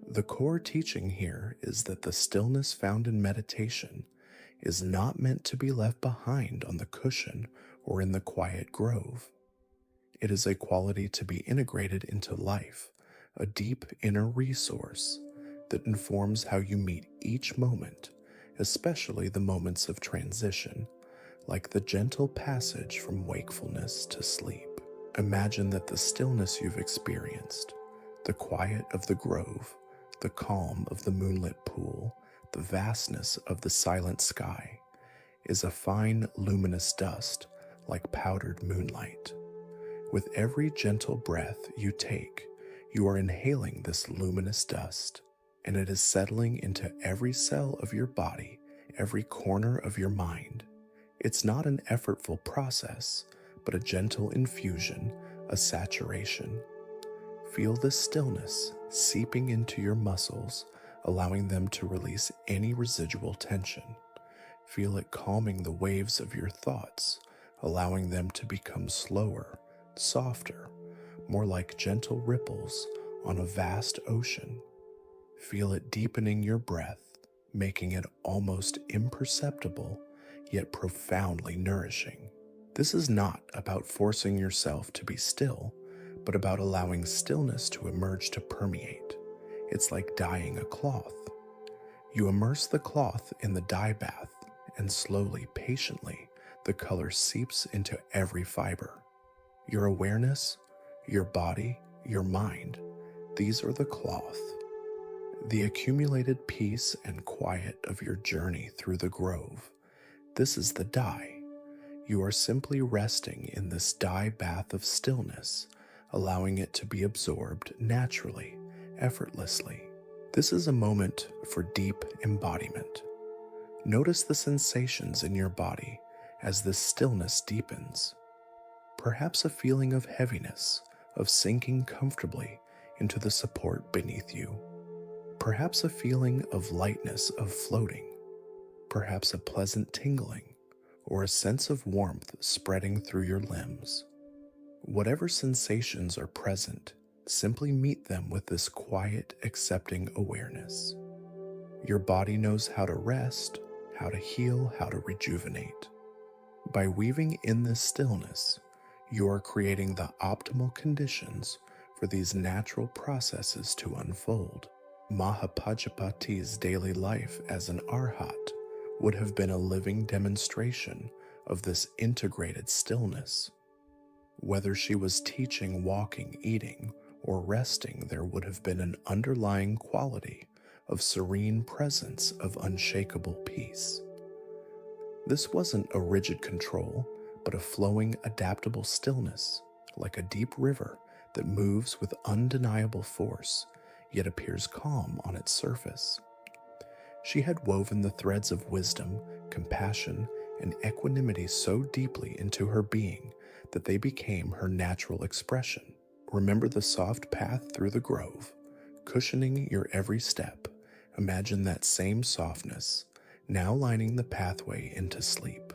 The core teaching here is that the stillness found in meditation is not meant to be left behind on the cushion or in the quiet grove. It is a quality to be integrated into life, a deep inner resource that informs how you meet each moment, especially the moments of transition, like the gentle passage from wakefulness to sleep. Imagine that the stillness you've experienced, the quiet of the grove, the calm of the moonlit pool, the vastness of the silent sky, is a fine luminous dust like powdered moonlight. With every gentle breath you take, you are inhaling this luminous dust, and it is settling into every cell of your body, every corner of your mind. It's not an effortful process, but a gentle infusion, a saturation. Feel the stillness seeping into your muscles, allowing them to release any residual tension. Feel it calming the waves of your thoughts, allowing them to become slower, softer, more like gentle ripples on a vast ocean. Feel it deepening your breath, making it almost imperceptible, yet profoundly nourishing. This is not about forcing yourself to be still, but about allowing stillness to emerge, to permeate. It's like dyeing a cloth. You immerse the cloth in the dye bath, and slowly, patiently, the color seeps into every fiber. Your awareness, your body, your mind, these are the cloth. The accumulated peace and quiet of your journey through the grove. This is the dye. You are simply resting in this dye bath of stillness, allowing it to be absorbed naturally, effortlessly. This is a moment for deep embodiment. Notice the sensations in your body as this stillness deepens. Perhaps a feeling of heaviness, of sinking comfortably into the support beneath you. Perhaps a feeling of lightness, of floating. Perhaps a pleasant tingling, or a sense of warmth spreading through your limbs. Whatever sensations are present, simply meet them with this quiet, accepting awareness. Your body knows how to rest, how to heal, how to rejuvenate. By weaving in this stillness, you are creating the optimal conditions for these natural processes to unfold. Mahapajapati's daily life as an Arhat would have been a living demonstration of this integrated stillness. Whether she was teaching, walking, eating, or resting, there would have been an underlying quality of serene presence, of unshakable peace. This wasn't a rigid control, but a flowing, adaptable stillness, like a deep river that moves with undeniable force, yet appears calm on its surface. She had woven the threads of wisdom, compassion, and equanimity so deeply into her being that they became her natural expression. Remember the soft path through the grove, cushioning your every step. Imagine that same softness, now lining the pathway into sleep.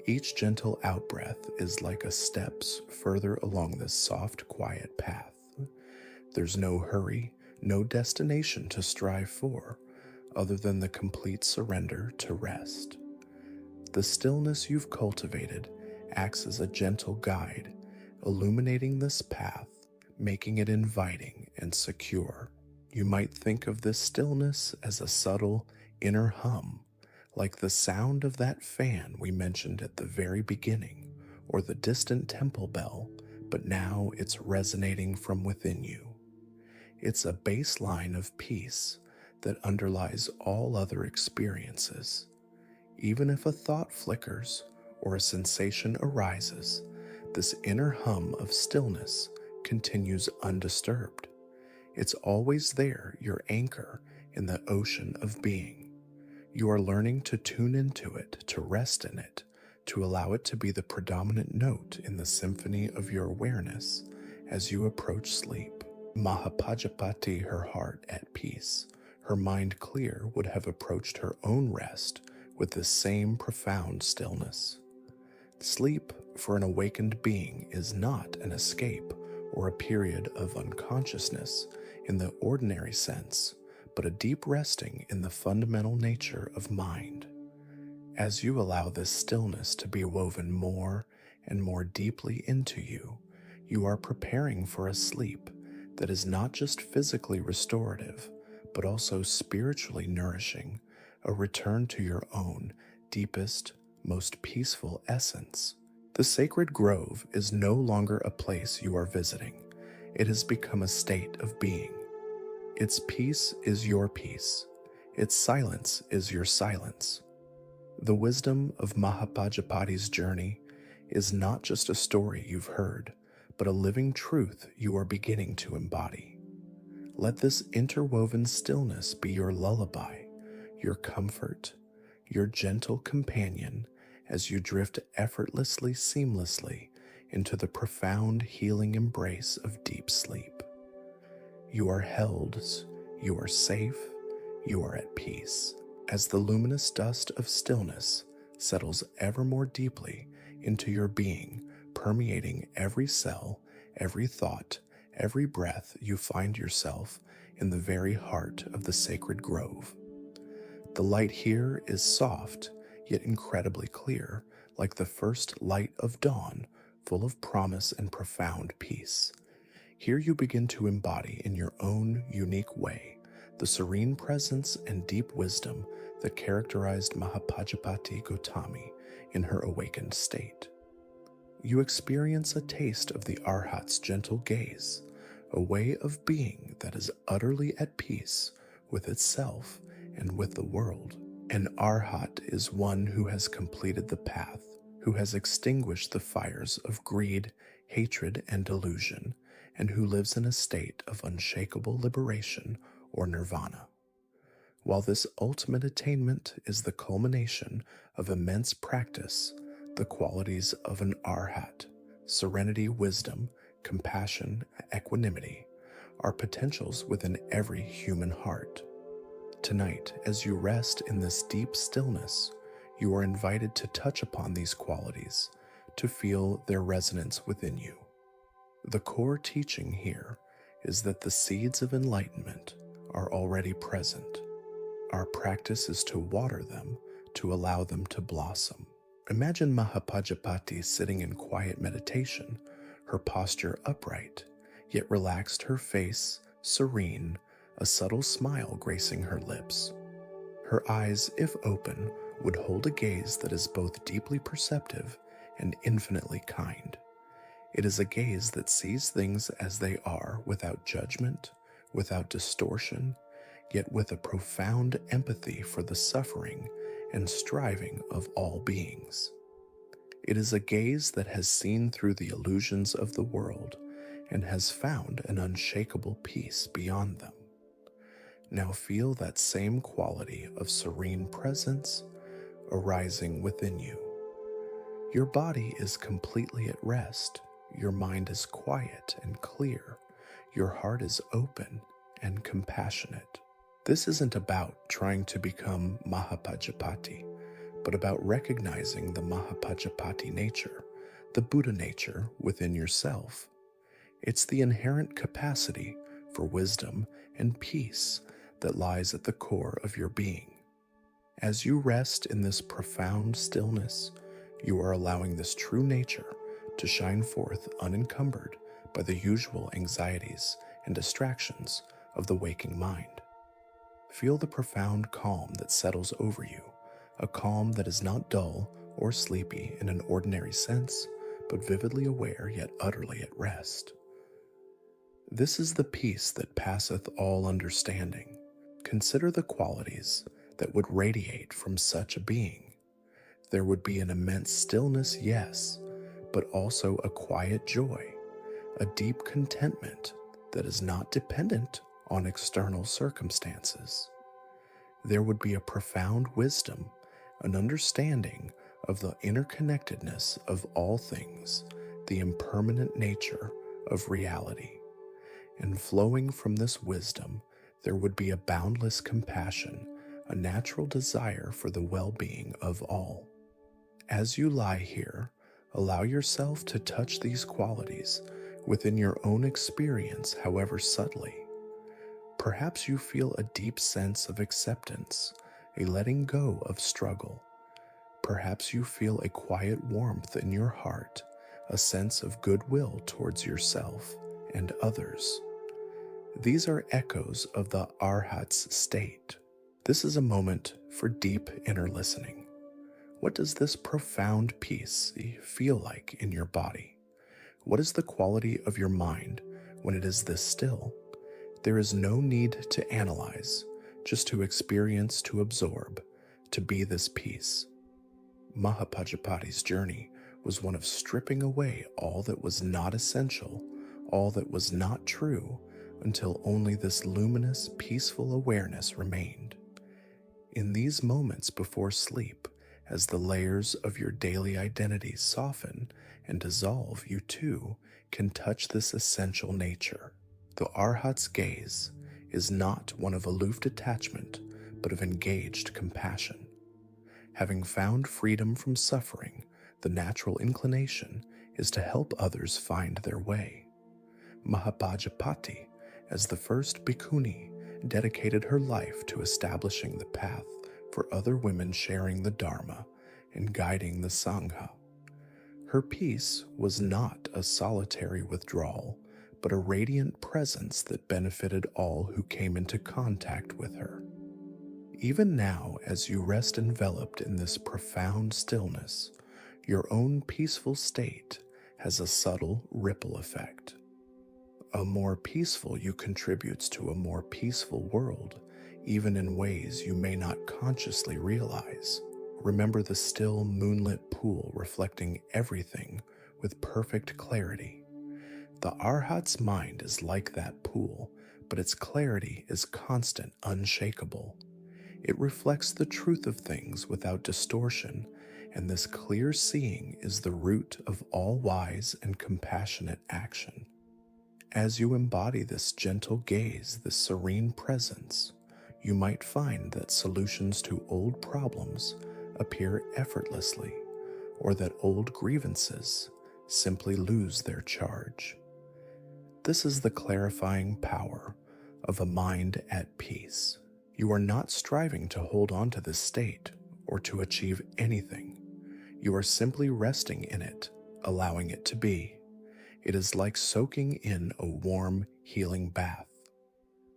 Each gentle outbreath is like a steps further along this soft, quiet path. There's no hurry, no destination to strive for, other than the complete surrender to rest. The stillness you've cultivated acts as a gentle guide, illuminating this path, making it inviting and secure. You might think of this stillness as a subtle inner hum, like the sound of that fan we mentioned at the very beginning, or the distant temple bell, but now it's resonating from within you. It's a baseline of peace that underlies all other experiences. Even if a thought flickers or a sensation arises, this inner hum of stillness continues undisturbed. It's always there, your anchor in the ocean of being. You are learning to tune into it, to rest in it, to allow it to be the predominant note in the symphony of your awareness as you approach sleep. Mahapajapati, her heart at peace, her mind clear, would have approached her own rest with the same profound stillness. Sleep for an awakened being is not an escape or a period of unconsciousness in the ordinary sense, but a deep resting in the fundamental nature of mind. As you allow this stillness to be woven more and more deeply into you, you are preparing for a sleep that is not just physically restorative, but also spiritually nourishing, a return to your own deepest, most peaceful essence. The sacred grove is no longer a place you are visiting. It has become a state of being. Its peace is your peace. Its silence is your silence. The wisdom of Mahapajapati's journey is not just a story you've heard, but a living truth you are beginning to embody. Let this interwoven stillness be your lullaby, your comfort, your gentle companion as you drift effortlessly, seamlessly into the profound healing embrace of deep sleep. You are held, you are safe, you are at peace. As the luminous dust of stillness settles ever more deeply into your being, permeating every cell, every thought, every breath, you find yourself in the very heart of the sacred grove. The light here is soft, yet incredibly clear, like the first light of dawn, full of promise and profound peace. Here you begin to embody in your own unique way the serene presence and deep wisdom that characterized Mahapajapati Gotami in her awakened state. You experience a taste of the Arhat's gentle gaze, a way of being that is utterly at peace with itself and with the world. An Arhat is one who has completed the path, who has extinguished the fires of greed, hatred, and delusion, and who lives in a state of unshakable liberation or nirvana. While this ultimate attainment is the culmination of immense practice, the qualities of an arhat, serenity, wisdom, compassion, equanimity, are potentials within every human heart. Tonight, as you rest in this deep stillness, you are invited to touch upon these qualities, to feel their resonance within you. The core teaching here is that the seeds of enlightenment are already present. Our practice is to water them, to allow them to blossom. Imagine Mahapajapati sitting in quiet meditation, her posture upright, yet relaxed, her face serene, a subtle smile gracing her lips. Her eyes, if open, would hold a gaze that is both deeply perceptive and infinitely kind. It is a gaze that sees things as they are, without judgment, without distortion, yet with a profound empathy for the suffering and striving of all beings. It is a gaze that has seen through the illusions of the world and has found an unshakable peace beyond them. Now feel that same quality of serene presence arising within you. Your body is completely at rest. Your mind is quiet and clear. Your heart is open and compassionate. This isn't about trying to become Mahapajapati, but about recognizing the Mahapajapati nature, the Buddha nature within yourself. It's the inherent capacity for wisdom and peace that lies at the core of your being. As you rest in this profound stillness, you are allowing this true nature to shine forth unencumbered by the usual anxieties and distractions of the waking mind. Feel the profound calm that settles over you, a calm that is not dull or sleepy in an ordinary sense, but vividly aware yet utterly at rest. This is the peace that passeth all understanding. Consider the qualities that would radiate from such a being. There would be an immense stillness, yes, but also a quiet joy, a deep contentment that is not dependent on external circumstances. There would be a profound wisdom, an understanding of the interconnectedness of all things, the impermanent nature of reality. And flowing from this wisdom, there would be a boundless compassion, a natural desire for the well-being of all. As you lie here, allow yourself to touch these qualities within your own experience, however subtly. Perhaps you feel a deep sense of acceptance, a letting go of struggle. Perhaps you feel a quiet warmth in your heart, a sense of goodwill towards yourself and others. These are echoes of the Arhat's state. This is a moment for deep inner listening. What does this profound peace feel like in your body? What is the quality of your mind when it is this still? There is no need to analyze, just to experience, to absorb, to be this peace. Mahapajapati's journey was one of stripping away all that was not essential, all that was not true, until only this luminous, peaceful awareness remained. In these moments before sleep, as the layers of your daily identity soften and dissolve, you too can touch this essential nature. The Arhat's gaze is not one of aloof detachment, but of engaged compassion. Having found freedom from suffering, the natural inclination is to help others find their way. Mahapajapati, as the first bhikkhuni, dedicated her life to establishing the path for other women, sharing the Dharma and guiding the Sangha. Her peace was not a solitary withdrawal, but a radiant presence that benefited all who came into contact with her. Even now, as you rest enveloped in this profound stillness, your own peaceful state has a subtle ripple effect. A more peaceful you contributes to a more peaceful world, even in ways you may not consciously realize. Remember the still moonlit pool reflecting everything with perfect clarity. The Arhat's mind is like that pool, but its clarity is constant, unshakable. It reflects the truth of things without distortion, and this clear seeing is the root of all wise and compassionate action. As you embody this gentle gaze, this serene presence, you might find that solutions to old problems appear effortlessly, or that old grievances simply lose their charge. This is the clarifying power of a mind at peace. You are not striving to hold on to this state or to achieve anything. You are simply resting in it, allowing it to be. It is like soaking in a warm, healing bath.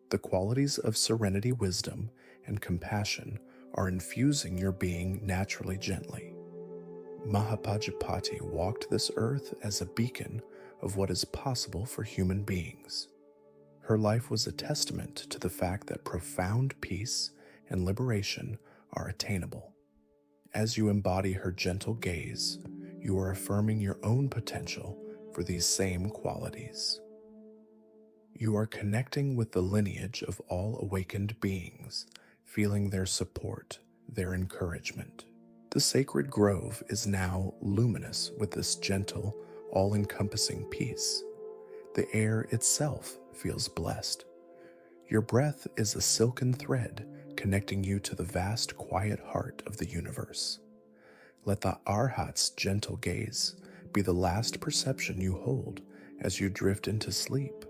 The qualities of serenity, wisdom, and compassion are infusing your being naturally gently. Mahapajapati walked this earth as a beacon of what is possible for human beings. Her life was a testament to the fact that profound peace and liberation are attainable. As you embody her gentle gaze, you are affirming your own potential for these same qualities. You are connecting with the lineage of all awakened beings, feeling their support, their encouragement. The sacred grove is now luminous with this gentle, all-encompassing peace. The air itself feels blessed. Your breath is a silken thread connecting you to the vast, quiet heart of the universe. Let the Arhat's gentle gaze be the last perception you hold as you drift into sleep,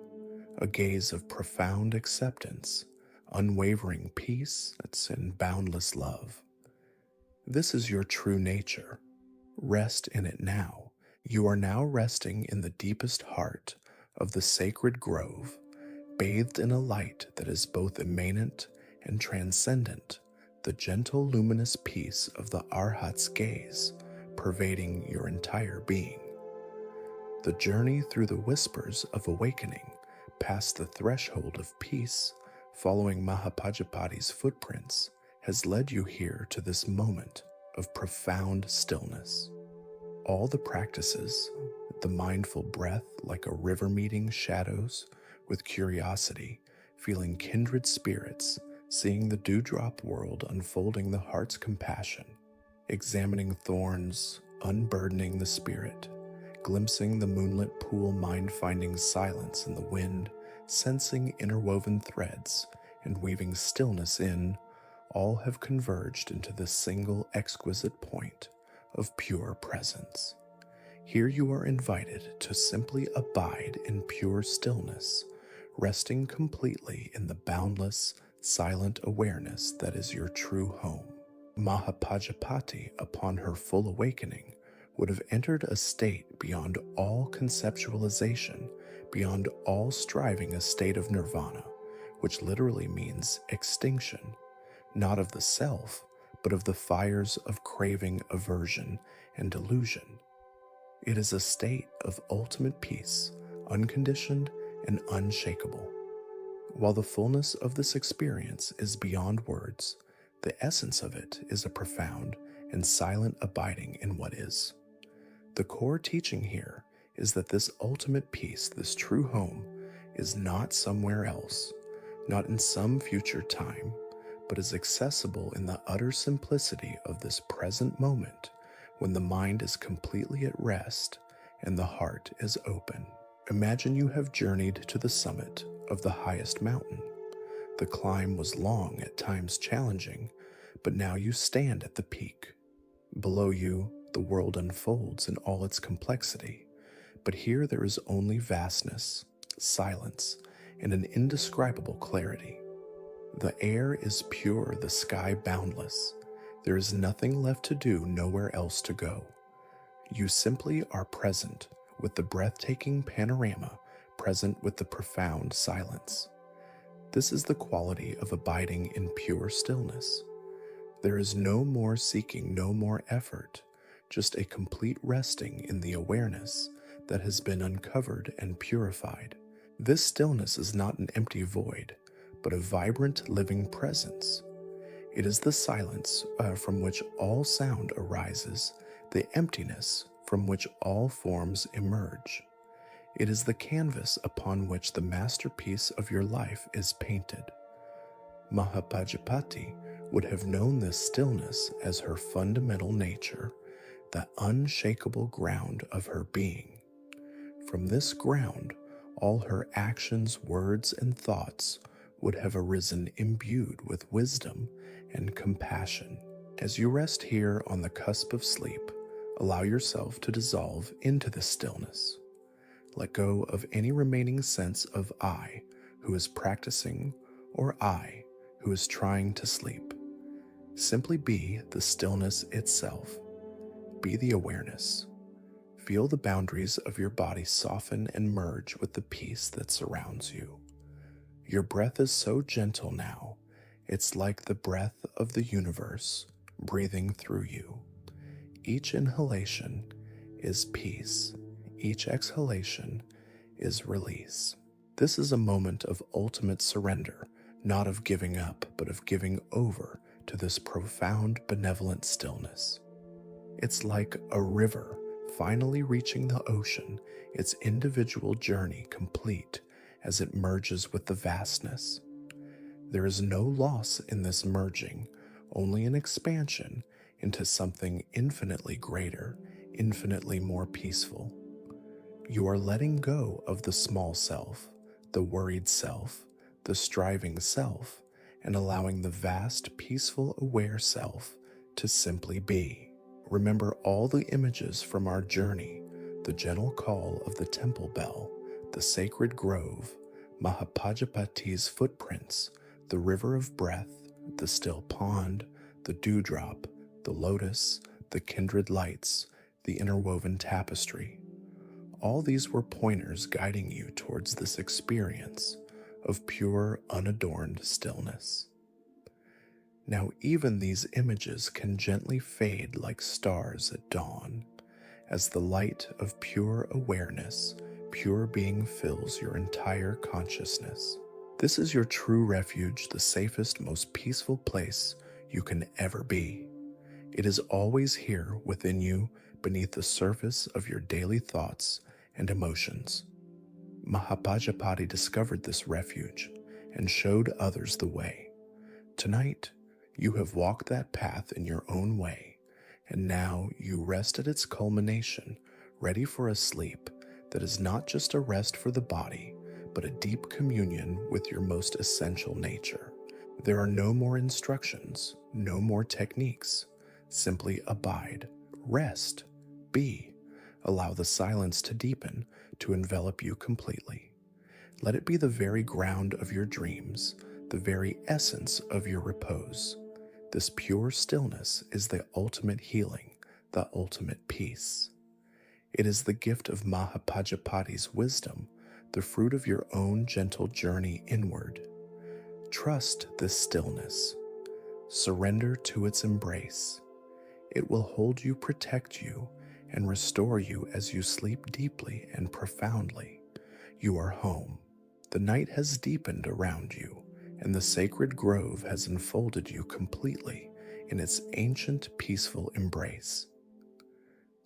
a gaze of profound acceptance, unwavering peace, and boundless love. This is your true nature. Rest in it now. You are now resting in the deepest heart of the sacred grove, bathed in a light that is both immanent and transcendent, the gentle luminous peace of the Arhat's gaze pervading your entire being. The journey through the whispers of awakening past the threshold of peace, following Mahapajapati's footprints, has led you here to this moment of profound stillness. All the practices, the mindful breath like a river meeting shadows with curiosity, feeling kindred spirits, seeing the dewdrop world unfolding the heart's compassion, examining thorns, unburdening the spirit, glimpsing the moonlit pool, mind-finding silence in the wind, sensing interwoven threads, and weaving stillness in, all have converged into this single exquisite point of pure presence. Here you are invited to simply abide in pure stillness, resting completely in the boundless, silent awareness that is your true home. Mahapajapati, upon her full awakening, would have entered a state beyond all conceptualization, beyond all striving, a state of nirvana, which literally means extinction, not of the self, but of the fires of craving, aversion, and delusion. It is a state of ultimate peace, unconditioned and unshakable. While the fullness of this experience is beyond words, the essence of it is a profound and silent abiding in what is. The core teaching here is that this ultimate peace, this true home, is not somewhere else, not in some future time, but is accessible in the utter simplicity of this present moment when the mind is completely at rest and the heart is open. Imagine you have journeyed to the summit of the highest mountain. The climb was long, at times challenging, but now you stand at the peak. Below you, the world unfolds in all its complexity, but here there is only vastness, silence, and an indescribable clarity. The air is pure, the sky boundless. There is nothing left to do, nowhere else to go. You simply are present with the breathtaking panorama, present with the profound silence. This is the quality of abiding in pure stillness. There is no more seeking, no more effort, just a complete resting in the awareness that has been uncovered and purified. This stillness is not an empty void, but a vibrant, living presence. It is the silence from which all sound arises, the emptiness from which all forms emerge. It is the canvas upon which the masterpiece of your life is painted. Mahapajapati would have known this stillness as her fundamental nature, the unshakable ground of her being. From this ground, all her actions, words, and thoughts would have arisen imbued with wisdom and compassion. As you rest here on the cusp of sleep, allow yourself to dissolve into this stillness. Let go of any remaining sense of I who is practicing or I who is trying to sleep. Simply be the stillness itself. Be the awareness. Feel the boundaries of your body soften and merge with the peace that surrounds you. Your breath is so gentle now, it's like the breath of the universe breathing through you. Each inhalation is peace. Each exhalation is release. This is a moment of ultimate surrender, not of giving up, but of giving over to this profound, benevolent stillness. It's like a river finally reaching the ocean, its individual journey complete as it merges with the vastness. There is no loss in this merging, only an expansion into something infinitely greater, infinitely more peaceful. You are letting go of the small self, the worried self, the striving self, and allowing the vast, peaceful, aware self to simply be. Remember all the images from our journey, the gentle call of the temple bell, the sacred grove, Mahapajapati's footprints, the river of breath, the still pond, the dewdrop, the lotus, the kindred lights, the interwoven tapestry. All these were pointers guiding you towards this experience of pure, unadorned stillness. Now even these images can gently fade like stars at dawn, as the light of pure awareness, pure being fills your entire consciousness. This is your true refuge, the safest, most peaceful place you can ever be. It is always here within you, beneath the surface of your daily thoughts and emotions. Mahapajapati discovered this refuge and showed others the way. Tonight, you have walked that path in your own way, and now you rest at its culmination, ready for a sleep that is not just a rest for the body, but a deep communion with your most essential nature. There are no more instructions, no more techniques. Simply abide, rest, be. Allow the silence to deepen, to envelop you completely. Let it be the very ground of your dreams, the very essence of your repose. This pure stillness is the ultimate healing, the ultimate peace. It is the gift of Mahapajapati's wisdom, the fruit of your own gentle journey inward. Trust this stillness. Surrender to its embrace. It will hold you, protect you, and restore you as you sleep deeply and profoundly. You are home. The night has deepened around you, and the sacred grove has enfolded you completely in its ancient, peaceful embrace.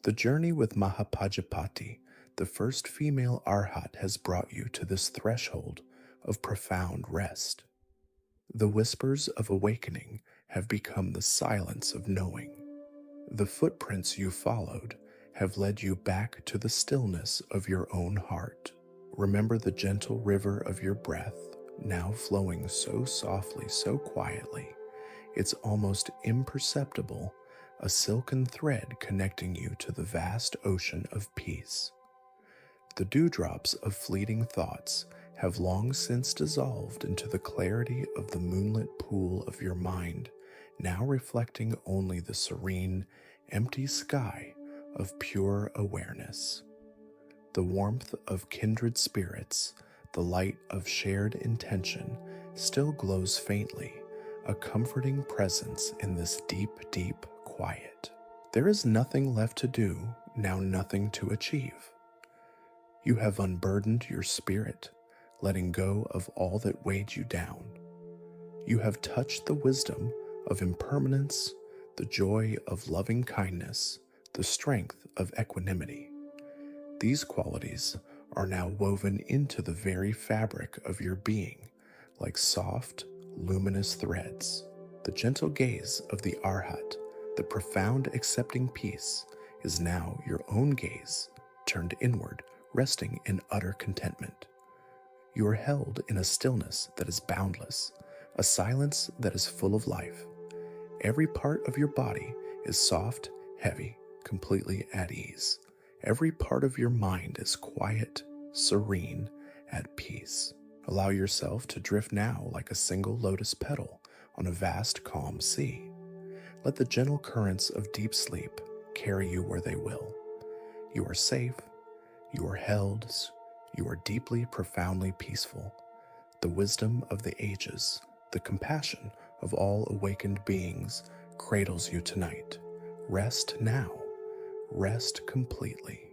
The journey with Mahapajapati, the first female Arhat, has brought you to this threshold of profound rest. The whispers of awakening have become the silence of knowing. The footprints you followed have led you back to the stillness of your own heart. Remember the gentle river of your breath, now flowing so softly, so quietly, it's almost imperceptible, a silken thread connecting you to the vast ocean of peace. The dewdrops of fleeting thoughts have long since dissolved into the clarity of the moonlit pool of your mind, now reflecting only the serene, empty sky of pure awareness. The warmth of kindred spirits, the light of shared intention, still glows faintly, a comforting presence in this deep, deep quiet. There is nothing left to do, now nothing to achieve. You have unburdened your spirit, letting go of all that weighed you down. You have touched the wisdom of impermanence, the joy of loving kindness, the strength of equanimity. These qualities are now woven into the very fabric of your being, like soft, luminous threads. The gentle gaze of the Arhat, the profound accepting peace, is now your own gaze, turned inward, resting in utter contentment. You are held in a stillness that is boundless, a silence that is full of life. Every part of your body is soft, heavy, completely at ease. Every part of your mind is quiet, serene, at peace. Allow yourself to drift now like a single lotus petal on a vast, calm sea. Let the gentle currents of deep sleep carry you where they will. You are safe, you are held, you are deeply, profoundly peaceful. The wisdom of the ages, the compassion of all awakened beings cradles you tonight. Rest now. Rest completely.